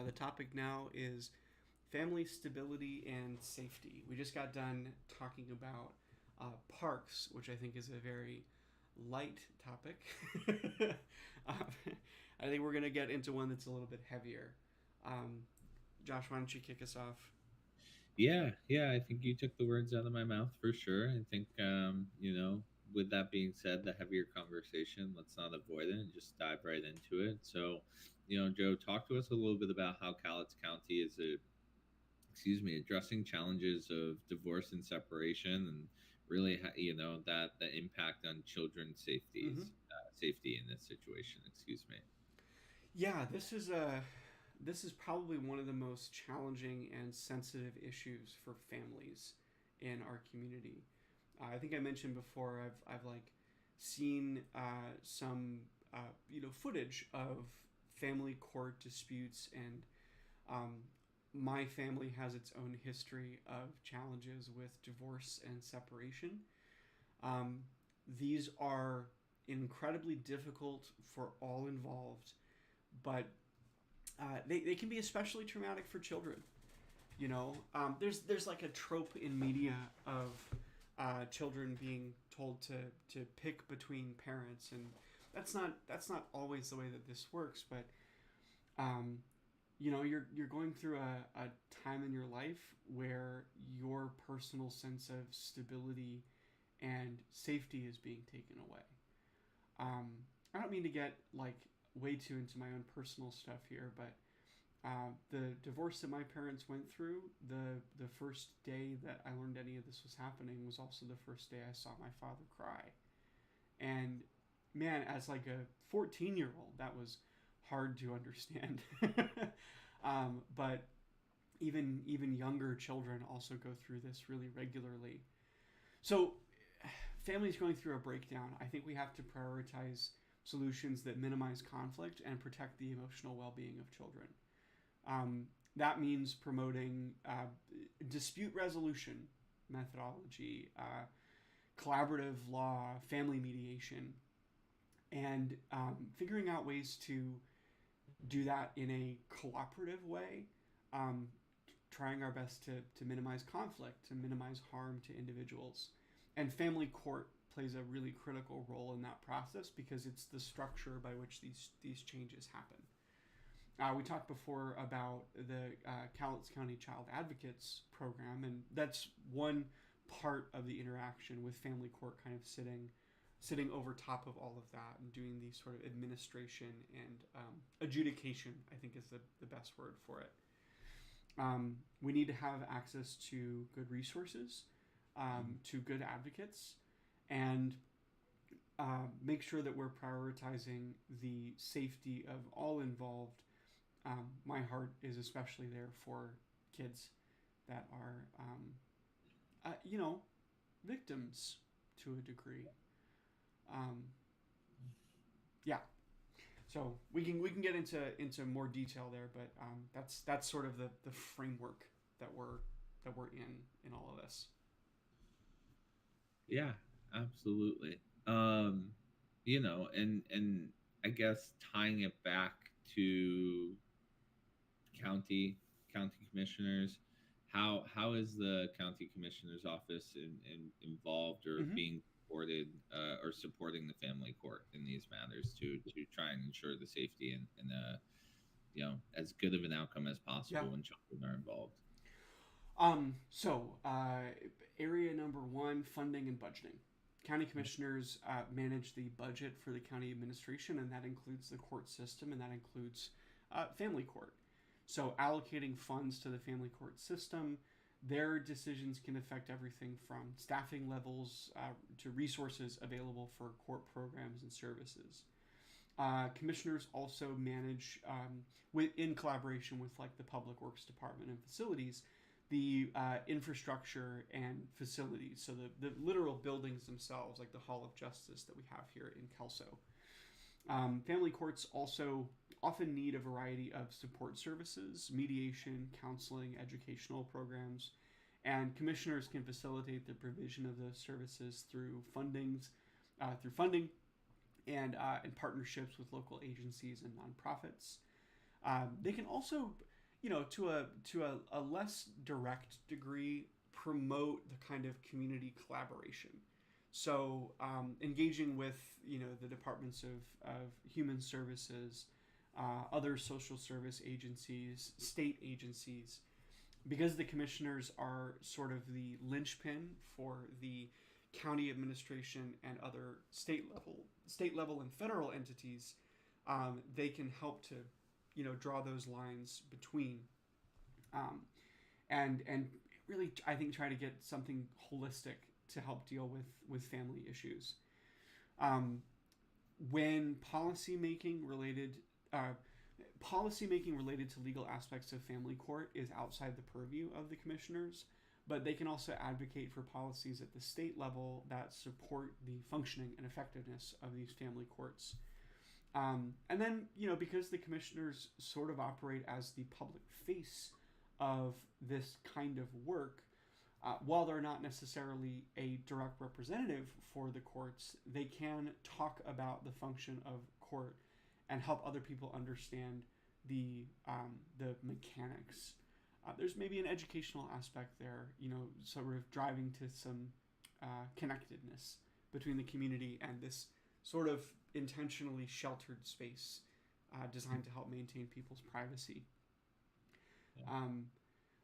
The topic now is family stability and safety. We just got done talking about parks, which I think is a very light topic. um, I think we're going to get into one that's a little bit heavier. Um, Josh, why don't you kick us off? Yeah, I think you took the words out of my mouth for sure. I think, with that being said, the heavier conversation, let's not avoid it and just dive right into it. So, Joe, talk to us a little bit about how Cowlitz County is addressing challenges of divorce and separation, and really, that the impact on children's Mm-hmm. safety in this situation. Excuse me. Yeah, this is probably one of the most challenging and sensitive issues for families in our community. I think I mentioned before I've like seen some footage of family court disputes, and um, my family has its own history of challenges with divorce and separation. Um, these are incredibly difficult for all involved, but they can be especially traumatic for children. There's like a trope in media of children being told to pick between parents, and that's not always the way that this works. But you're going through a time in your life where your personal sense of stability and safety is being taken away. Um, I don't mean to get like way too into my own personal stuff here, but the divorce that my parents went through, the first day that I learned any of this was happening was also the first day I saw my father cry. And man, as like a 14-year-old, that was hard to understand. But even younger children also go through this really regularly. So families going through a breakdown, I think we have to prioritize solutions that minimize conflict and protect the emotional well-being of children. That means promoting dispute resolution methodology, collaborative law, family mediation, and figuring out ways to do that in a cooperative way, um, trying our best to minimize conflict, to minimize harm to individuals. And family court plays a really critical role in that process because it's the structure by which these changes happen. We talked before about the Cowlitz County Child Advocates program, and that's one part of the interaction with family court, kind of sitting over top of all of that and doing the sort of administration and adjudication, I think is the best word for it. We need to have access to good resources, to good advocates, and make sure that we're prioritizing the safety of all involved. My heart is especially there for kids that are, victims to a degree. Um, yeah. So we can get into more detail there, but that's sort of the framework that we're in all of this. Yeah, absolutely. And I guess tying it back to county commissioners, how is the county commissioner's office involved or Mm-hmm. being supported or supporting the family court in these matters to try and ensure the safety and as good of an outcome as Yeah. possible when children are involved. Area number one: funding and budgeting. County commissioners manage the budget for the county administration, and that includes the court system, and that includes family court. So, allocating funds to the family court system, their decisions can affect everything from staffing levels to resources available for court programs and services. Commissioners also manage, in collaboration with like the Public Works Department and facilities, the infrastructure and facilities. So the literal buildings themselves, like the Hall of Justice that we have here in Kelso. Family courts also often need a variety of support services, mediation, counseling, educational programs, and commissioners can facilitate the provision of those services through funding and partnerships with local agencies and nonprofits. They can also, to a less direct degree, promote the kind of community collaboration. So engaging with the departments of human services, other social service agencies, state agencies, because the commissioners are sort of the linchpin for the county administration and other state level and federal entities. They can help to draw those lines between, um, and really, I think, try to get something holistic to help deal with family issues. Um, when policy making related to legal aspects of family court is outside the purview of the commissioners, but they can also advocate for policies at the state level that support the functioning and effectiveness of these family courts. And then, because the commissioners sort of operate as the public face of this kind of work, while they're not necessarily a direct representative for the courts, they can talk about the function of court and help other people understand the mechanics. There's maybe an educational aspect there, sort of driving to some connectedness between the community and this sort of intentionally sheltered space designed to help maintain people's privacy. Yeah.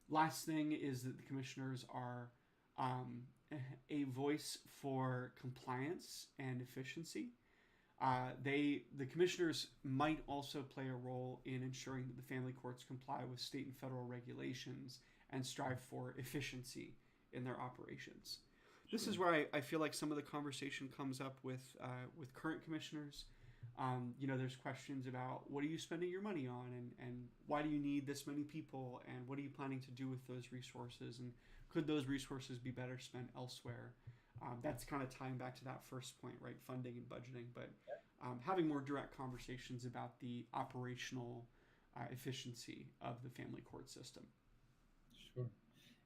Last thing is that the commissioners are a voice for compliance and efficiency. The commissioners might also play a role in ensuring that the family courts comply with state and federal regulations and strive for efficiency in their operations. Sure. This is where I feel like some of the conversation comes up with current commissioners. There's questions about what are you spending your money on, and why do you need this many people, and what are you planning to do with those resources, and could those resources be better spent elsewhere? That's kind of tying back to that first point, right? Funding and budgeting, but having more direct conversations about the operational efficiency of the family court system. Sure.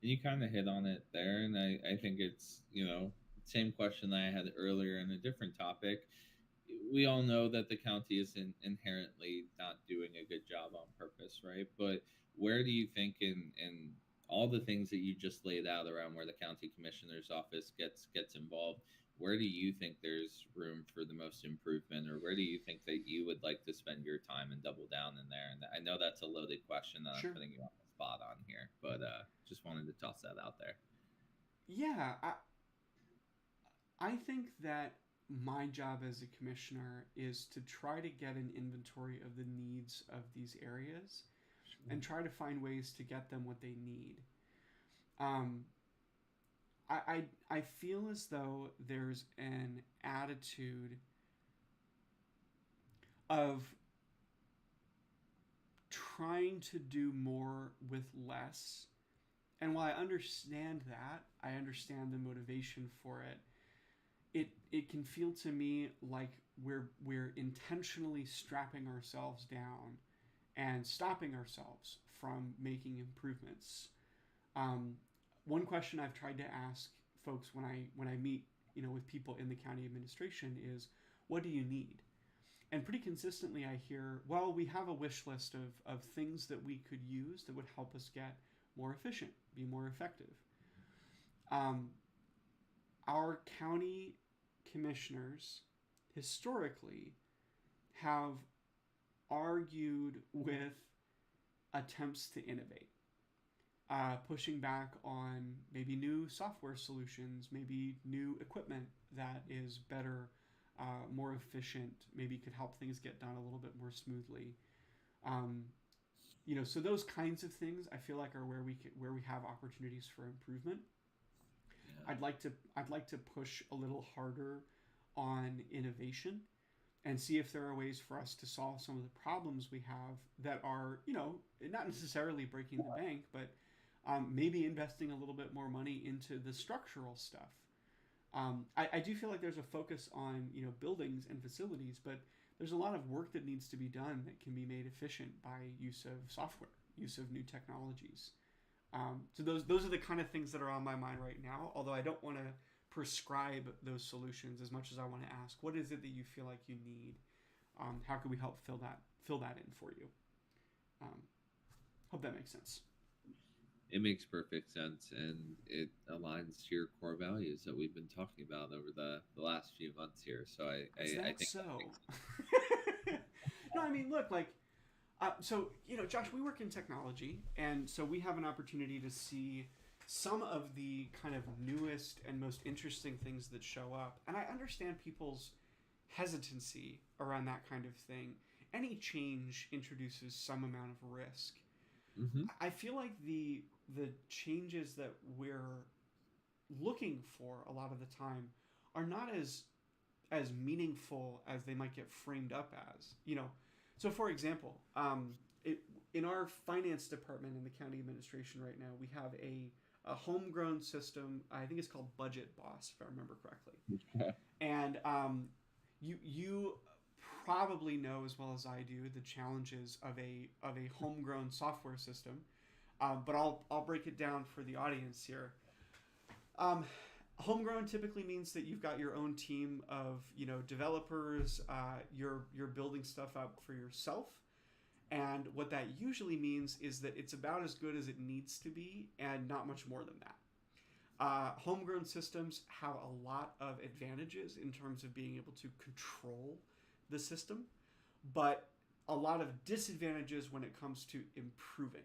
And you kind of hit on it there, and I think it's, same question that I had earlier in a different topic. We all know that the county is inherently not doing a good job on purpose, right? But where do you think in all the things that you just laid out around where the county commissioner's office gets involved, where do you think there's room for the most improvement, or where do you think that you would like to spend your time and double down in there? And I know that's a loaded question that Sure. I'm putting you on the spot on here, but just wanted to toss that out there. Yeah, I think that my job as a commissioner is to try to get an inventory of the needs of these areas. Sure. And try to find ways to get them what they need. I feel as though there's an attitude of trying to do more with less. And while I understand that, I understand the motivation for it, it can feel to me like we're intentionally strapping ourselves down and stopping ourselves from making improvements. One question I've tried to ask folks when I meet with people in the county administration is, what do you need? And pretty consistently I hear, well, we have a wish list of things that we could use that would help us get more efficient, be more effective. Our county commissioners historically have argued with attempts to innovate, pushing back on maybe new software solutions, maybe new equipment that is better, more efficient, maybe could help things get done a little bit more smoothly. So those kinds of things I feel like are where we have opportunities for improvement. Yeah. I'd like to push a little harder on innovation and see if there are ways for us to solve some of the problems we have that are, not necessarily breaking the bank, but maybe investing a little bit more money into the structural stuff. I do feel like there's a focus on, buildings and facilities, but there's a lot of work that needs to be done that can be made efficient by use of software, use of new technologies. So those are the kind of things that are on my mind right now, although I don't want to prescribe those solutions as much as I want to ask, what is it that you feel like you need? How can we help fill that in for you? Um, hope that makes sense. It makes perfect sense, and it aligns to your core values that we've been talking about over the last few months here. So Is I that think that so? makes sense. No, I mean, look, like, so, Josh, we work in technology, and so we have an opportunity to see some of the kind of newest and most interesting things that show up. And I understand people's hesitancy around that kind of thing. Any change introduces some amount of risk. Hmm. I feel like the changes that we're looking for a lot of the time are not as meaningful as they might get framed up as. So for example, it, in our finance department in the county administration right now, we have a homegrown system. I think it's called Budget Boss, if I remember correctly. And you probably know as well as I do the challenges of a homegrown software system. But I'll break it down for the audience here. Um, Homegrown typically means that you've got your own team of developers. You're building stuff up for yourself, and what that usually means is that it's about as good as it needs to be, and not much more than that. Homegrown systems have a lot of advantages in terms of being able to control the system, but a lot of disadvantages when it comes to improving.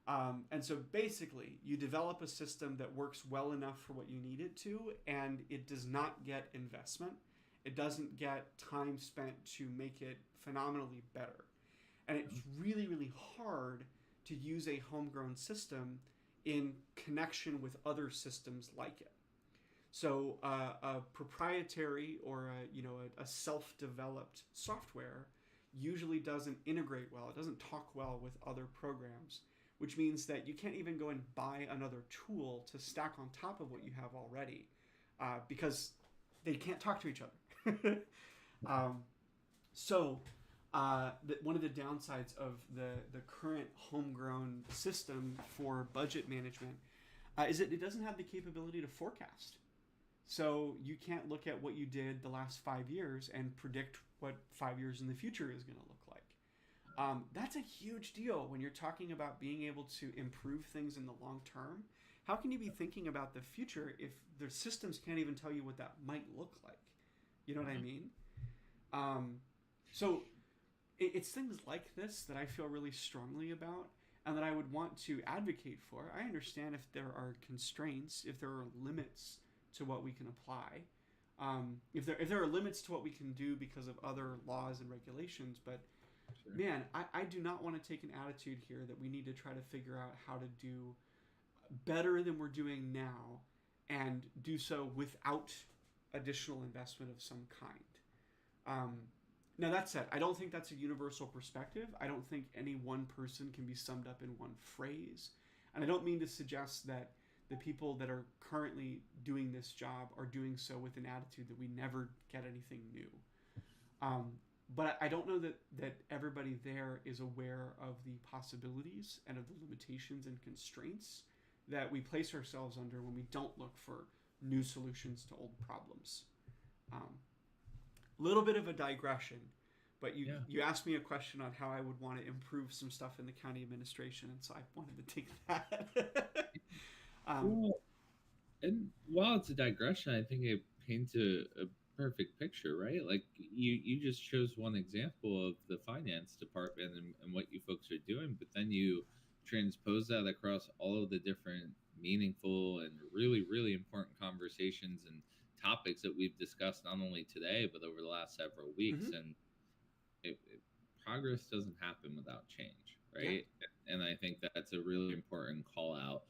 And so basically, you develop a system that works well enough for what you need it to, and it does not get investment. It doesn't get time spent to make it phenomenally better. And it's really, really hard to use a homegrown system in connection with other systems like it. So a proprietary or a self-developed software usually doesn't integrate well. It doesn't talk well with other programs, which means that you can't even go and buy another tool to stack on top of what you have already, because they can't talk to each other. So one of the downsides of the current homegrown system for budget management is that it doesn't have the capability to forecast. So you can't look at what you did the last 5 years and predict what 5 years in the future is going to look like. That's a huge deal when you're talking about being able to improve things in the long term. How can you be thinking about the future if the systems can't even tell you what that might look like? You know what I mean? So it's things like this that I feel really strongly about and that I would want to advocate for. I understand if there are constraints, if there are limits to what we can apply, if there are limits to what we can do because of other laws and regulations, but Sure. man, I do not want to take an attitude here that we need to try to figure out how to do better than we're doing now and do so without additional investment of some kind. Now, that said, I don't think that's a universal perspective. I don't think any one person can be summed up in one phrase. And I don't mean to suggest that the people that are currently doing this job are doing so with an attitude that we never get anything new. But I don't know that everybody there is aware of the possibilities and of the limitations and constraints that we place ourselves under when we don't look for new solutions to old problems. Little bit of a digression, but you asked me a question on how I would want to improve some stuff in the county administration, and so I wanted to take that. Well, and while it's a digression, I think it paints a perfect picture, right? Like you just chose one example of the finance department and what you folks are doing, but then you transpose that across all of the different meaningful and really, really important conversations and topics that we've discussed not only today but over the last several weeks. Mm-hmm. And progress doesn't happen without change, Yeah. right? And I think that's a really important call out.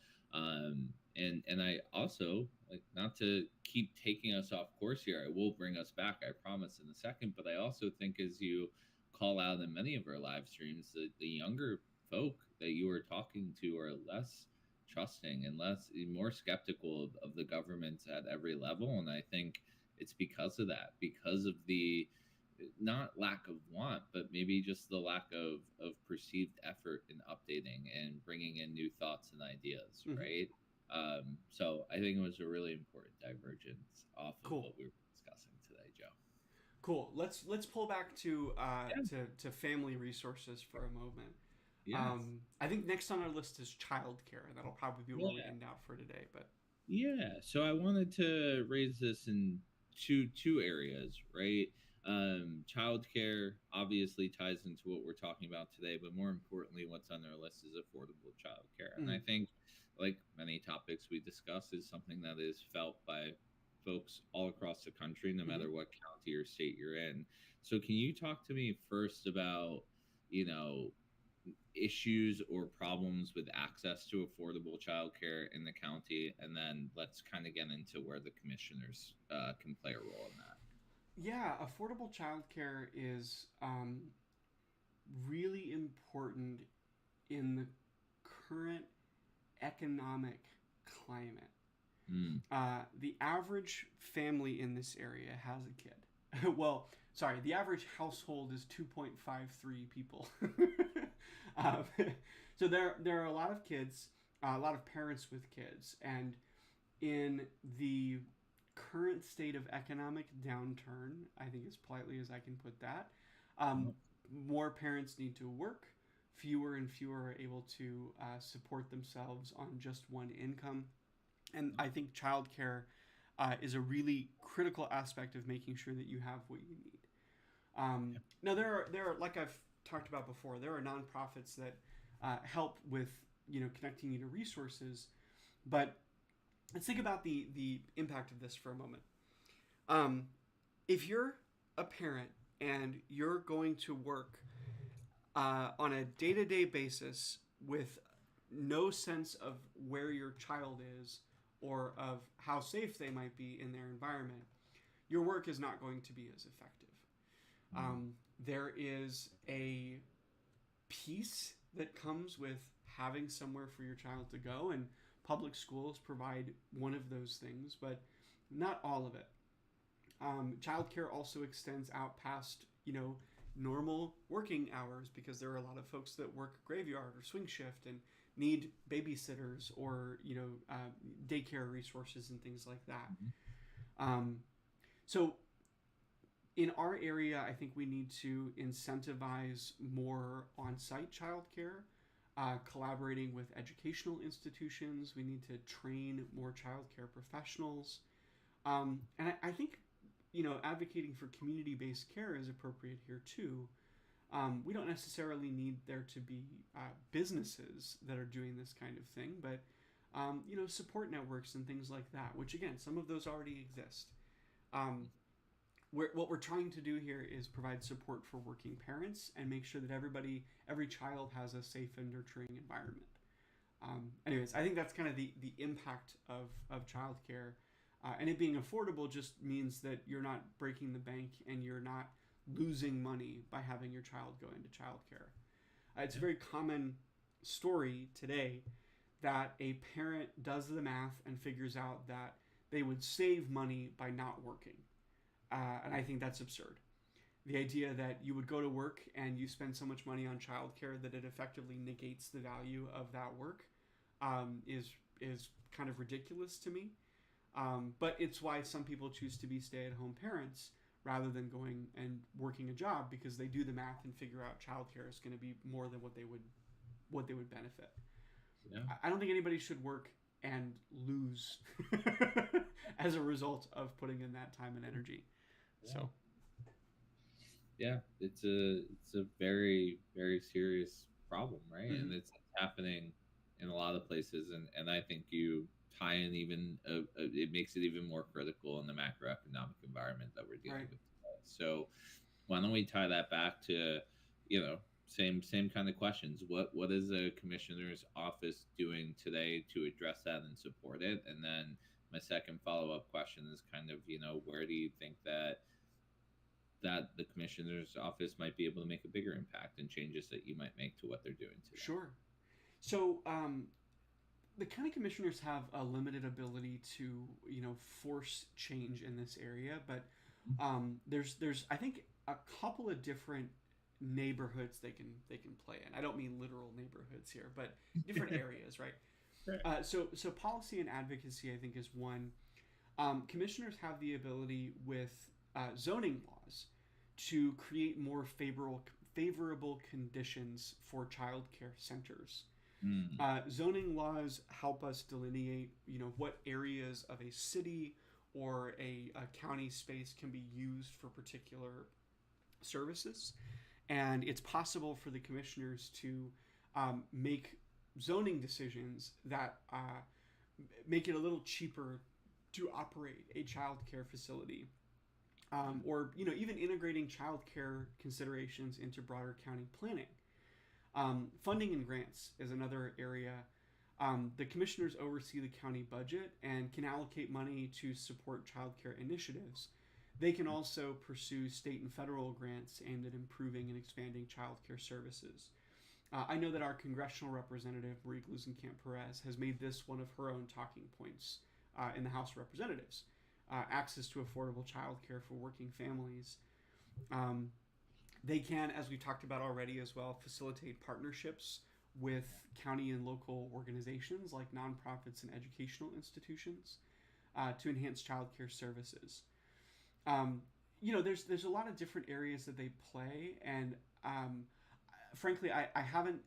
And I also, like, not to keep taking us off course here, I will bring us back, I promise, in a second. But I also think, as you call out in many of our live streams, the younger folk that you are talking to are less trusting and more skeptical of the government at every level. And I think it's because of that, because of the not lack of want, but maybe just the lack of perceived effort in updating and bringing in new thoughts and ideas, Mm-hmm. right? So I think it was a really important divergence off of Cool. what we were discussing today, Joe. Cool. Let's pull back to Yeah. to family resources for a moment. Yes. I think next on our list is childcare, and that'll probably be where we Yeah. end out for today. But Yeah, so I wanted to raise this in two areas, right? Childcare obviously ties into what we're talking about today, but more importantly, what's on our list is affordable childcare. And I mm, think, like many topics we discuss, is something that is felt by folks all across the country, no mhm. matter what county or state you're in. So, can you talk to me first about, you know, issues or problems with access to affordable childcare in the county, and then let's kind of get into where the commissioners can play a role in that. Yeah, affordable childcare is really important in the current economic climate. Mm. The average family in this area has a kid. Well, sorry, the average household is 2.53 people. um, so there are a lot of kids, a lot of parents with kids, and in the current state of economic downturn, I think as politely as I can put that, um, Yep. more parents need to work. Fewer and fewer are able to support themselves on just one income. And I think childcare is a really critical aspect of making sure that you have what you need. Now there are like I've talked about before, there are nonprofits that help with connecting you to resources, but let's think about the impact of this for a moment. Um, if you're a parent and you're going to work on a day-to-day basis with no sense of where your child is or of how safe they might be in their environment, your work is not going to be as effective. Mm. There is a peace that comes with having somewhere for your child to go, and public schools provide one of those things, but not all of it. Childcare also extends out past normal working hours because there are a lot of folks that work graveyard or swing shift and need babysitters or daycare resources and things like that. Mhm. Um, so in our area, I think we need to incentivize more on-site childcare, collaborating with educational institutions. We need to train more childcare professionals, and I think advocating for community-based care is appropriate here too. We don't necessarily need there to be businesses that are doing this kind of thing, but support networks and things like that. Which again, some of those already exist. Um, what we're trying to do here is provide support for working parents and make sure that every child has a safe and nurturing environment. Anyways, I think that's kind of the impact of childcare. And it being affordable just means that you're not breaking the bank and you're not losing money by having your child go into childcare. It's a Yeah. very common story today that a parent does the math and figures out that they would save money by not working. And I think that's absurd. The idea that you would go to work and you spend so much money on childcare that it effectively negates the value of that work is kind of ridiculous to me. But it's why some people choose to be stay-at-home parents rather than going and working a job because they do the math and figure out childcare is going to be more than what they would benefit. Yeah. I don't think anybody should work and lose as a result of putting in that time and energy. Yeah. So Yeah, it's a very very serious problem, right? mhm. And it's happening in a lot of places, and I think you tie in even it makes it even more critical in the macroeconomic environment that we're dealing Right. with today. So why don't we tie that back to, same kind of questions? What is the commissioner's office doing today to address that and support it? And then my second follow-up question is kind of, where do you think that the commissioner's office might be able to make a bigger impact and changes that you might make to what they're doing today? Sure. So the county commissioners have a limited ability to force change in this area, but there's I think a couple of different neighborhoods they can play in. I don't mean literal neighborhoods here, but different areas, right? Right. So policy and advocacy I think is one. Commissioners have the ability with zoning laws to create more favorable conditions for childcare centers. Mm. Zoning laws help us delineate, what areas of a city or a county space can be used for particular services. And it's possible for the commissioners to make zoning decisions that make it a little cheaper to operate a child care facility, or even integrating child care considerations into broader county planning. Funding and grants is another area. The commissioners oversee the county budget and can allocate money to support child care initiatives. They can also pursue state and federal grants aimed at improving and expanding child care services. I know that our congressional representative, Marie Glusenkamp-Perez, has made this one of her own talking points in the House of Representatives. Access to affordable child care for working families. They can, as we talked about already as well, facilitate partnerships with county and local organizations like nonprofits and educational institutions to enhance child care services. There's a lot of different areas that they play, and frankly, I haven't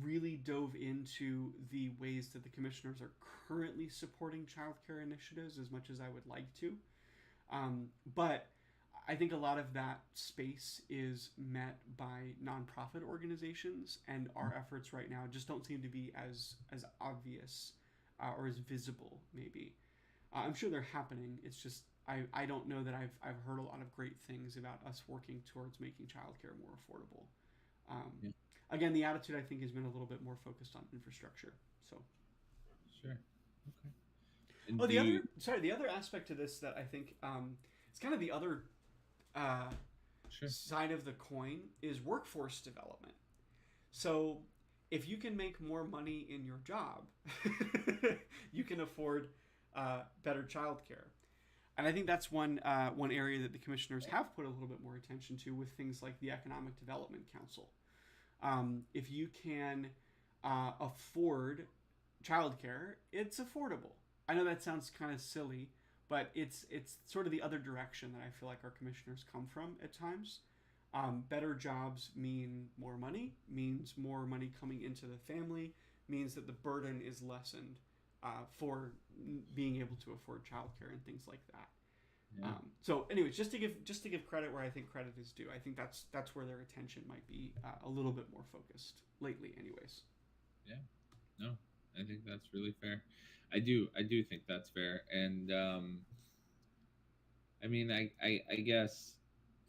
really dove into the ways that the commissioners are currently supporting child care initiatives as much as I would like to. But I think a lot of that space is met by nonprofit organizations, and our efforts right now just don't seem to be as obvious or as visible, maybe. I'm sure they're happening. It's just I don't know that I've heard a lot of great things about us working towards making childcare more affordable. Yeah. Again, the attitude I think has been a little bit more focused on infrastructure. So. Sure. Okay. And the other aspect to this that I think it's kind of the other Sure. side of the coin is workforce development. So if you can make more money in your job, you can afford better childcare. And I think that's one area that the commissioners have put a little bit more attention to with things like the Economic Development Council. If you can afford childcare, it's affordable. I know that sounds kind of silly, but it's sort of the other direction that I feel like our commissioners come from at times. Better jobs mean more money, means more money coming into the family, means that the burden is lessened for being able to afford childcare and things like that. Yeah. So, anyways, just to give credit where I think credit is due, I think that's where their attention might be a little bit more focused lately, anyways. Yeah. No, I think that's really fair. I do think that's fair, and I mean, I guess.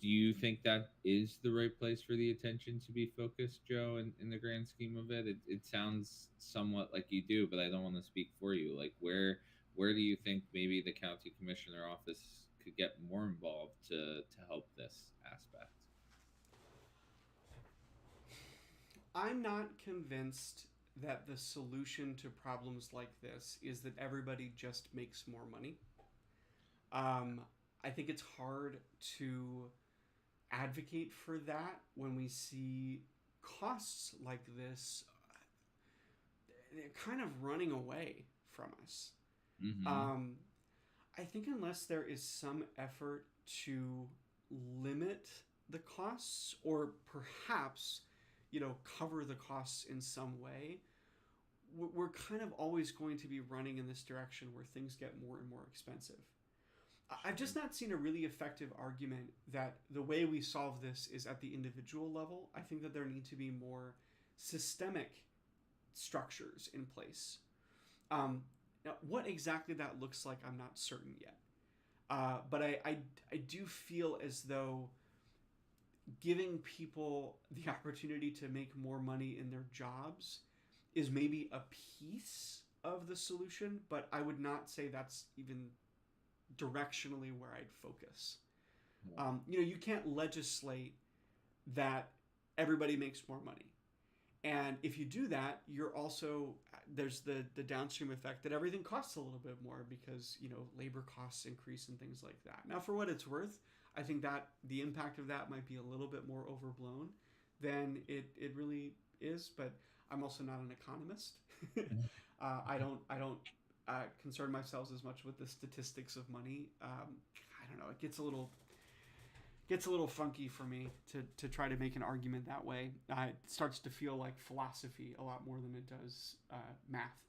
Do you think that is the right place for the attention to be focused, Joe, in the grand scheme of it? It sounds somewhat like you do, but I don't want to speak for you. Like, where do you think maybe the county commissioner office could get more involved to help this aspect? I'm not convinced that the solution to problems like this is that everybody just makes more money. I think it's hard to advocate for that when we see costs like this. They're kind of running away from us. Mm-hmm. I think unless there is some effort to limit the costs, or perhaps cover the costs in some way, we're kind of always going to be running in this direction where things get more and more expensive. I've just not seen a really effective argument that the way we solve this is at the individual level. I think that there need to be more systemic structures in place. Now, what exactly that looks like, I'm not certain yet. But I do feel as though giving people the opportunity to make more money in their jobs is maybe a piece of the solution, but I would not say that's even directionally where I'd focus. You can't legislate that everybody makes more money. And if you do that, you're also, there's the downstream effect that everything costs a little bit more because, labor costs increase and things like that. Now, for what it's worth, I think that the impact of that might be a little bit more overblown than it really is, but I'm also not an economist. I don't concern myself as much with the statistics of money. I don't know. It gets a little gets a little funky for me to try to make an argument that way. It starts to feel like philosophy a lot more than it does math.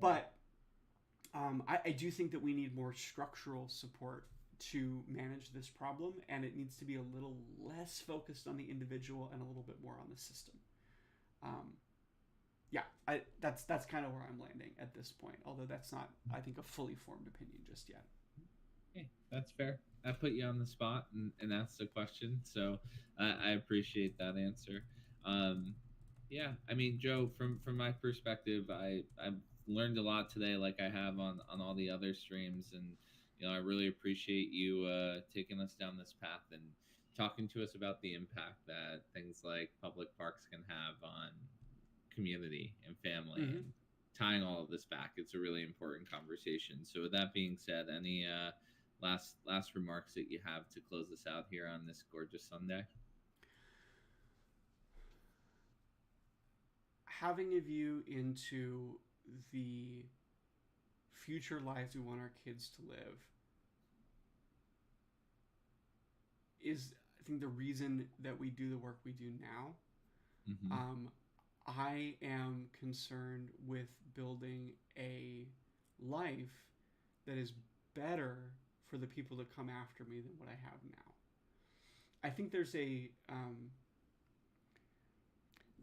But I do think that we need more structural support to manage this problem, and it needs to be a little less focused on the individual and a little bit more on the system. Yeah, that's kind of where I'm landing at this point, although that's not, I think, a fully formed opinion just yet. Hey, that's fair. I put you on the spot and asked the question, so I appreciate that answer. Um, yeah, I mean, Joe, from my perspective, I've learned a lot today, like I have on all the other streams, and I really appreciate you taking us down this path and talking to us about the impact that things like public parks can have on community and family, Mm-hmm. and tying all of this back. It's a really important conversation. So with that being said, any last remarks that you have to close us out here on this gorgeous Sunday? Having a view into the future lives we want our kids to live is, I think, the reason that we do the work we do now. Mm-hmm. I am concerned with building a life that is better for the people that come after me than what I have now. I think there's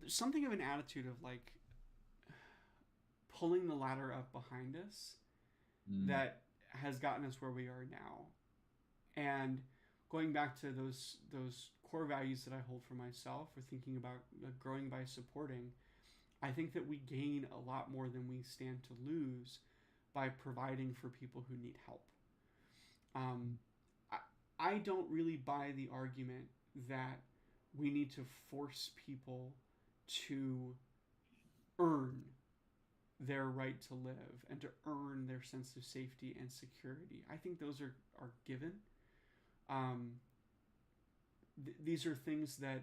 something of an attitude of like pulling the ladder up behind us that has gotten us where we are now. And going back to those core values that I hold for myself, or thinking about growing by supporting, I think that we gain a lot more than we stand to lose by providing for people who need help. I don't really buy the argument that we need to force people to earn their right to live and to earn their sense of safety and security. I think those are given. These are things that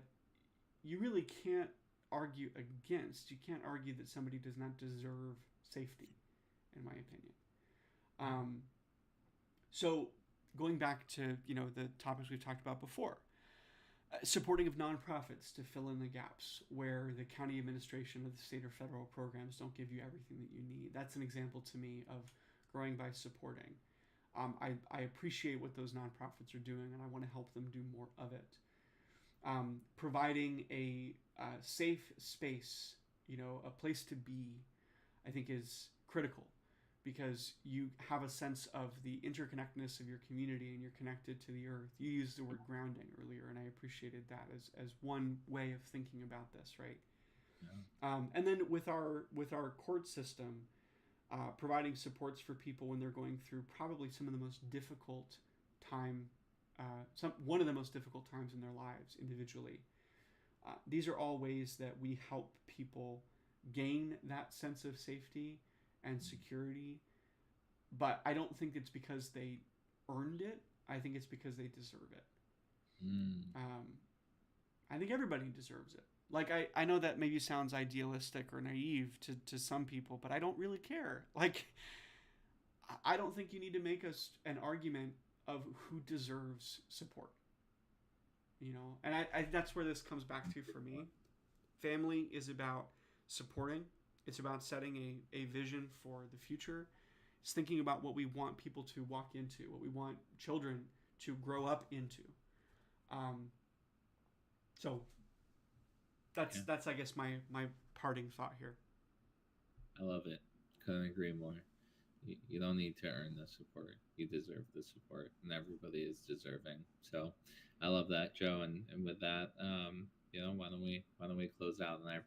you really can't argue against. You can't argue that somebody does not deserve safety, in my opinion. So going back to the topics we've talked about before, supporting of nonprofits to fill in the gaps where the county administration or the state or federal programs don't give you everything that you need. That's an example to me of growing by supporting. I appreciate what those nonprofits are doing, and I want to help them do more of it. Providing a safe space, a place to be, I think is critical, because you have a sense of the interconnectedness of your community and you're connected to the earth. You used the word grounding earlier, and I appreciated that as one way of thinking about this, right? Yeah. And then with our court system, providing supports for people when they're going through probably some of the most difficult one of the most difficult times in their lives individually. These are all ways that we help people gain that sense of safety and security, but I don't think it's because they earned it. I think it's because they deserve it. I think everybody deserves it. Like, I know that maybe sounds idealistic or naive to some people, but I don't really care. Like, I don't think you need to make an argument of who deserves support. And I that's where this comes back to for me. Family is about supporting. It's about setting a vision for the future. It's thinking about what we want people to walk into, what we want children to grow up into. So that's I guess my parting thought here. I love it. Couldn't agree more. You don't need to earn the support. You deserve the support, and everybody is deserving. So I love that, Joe. And with that, why don't we close out? And I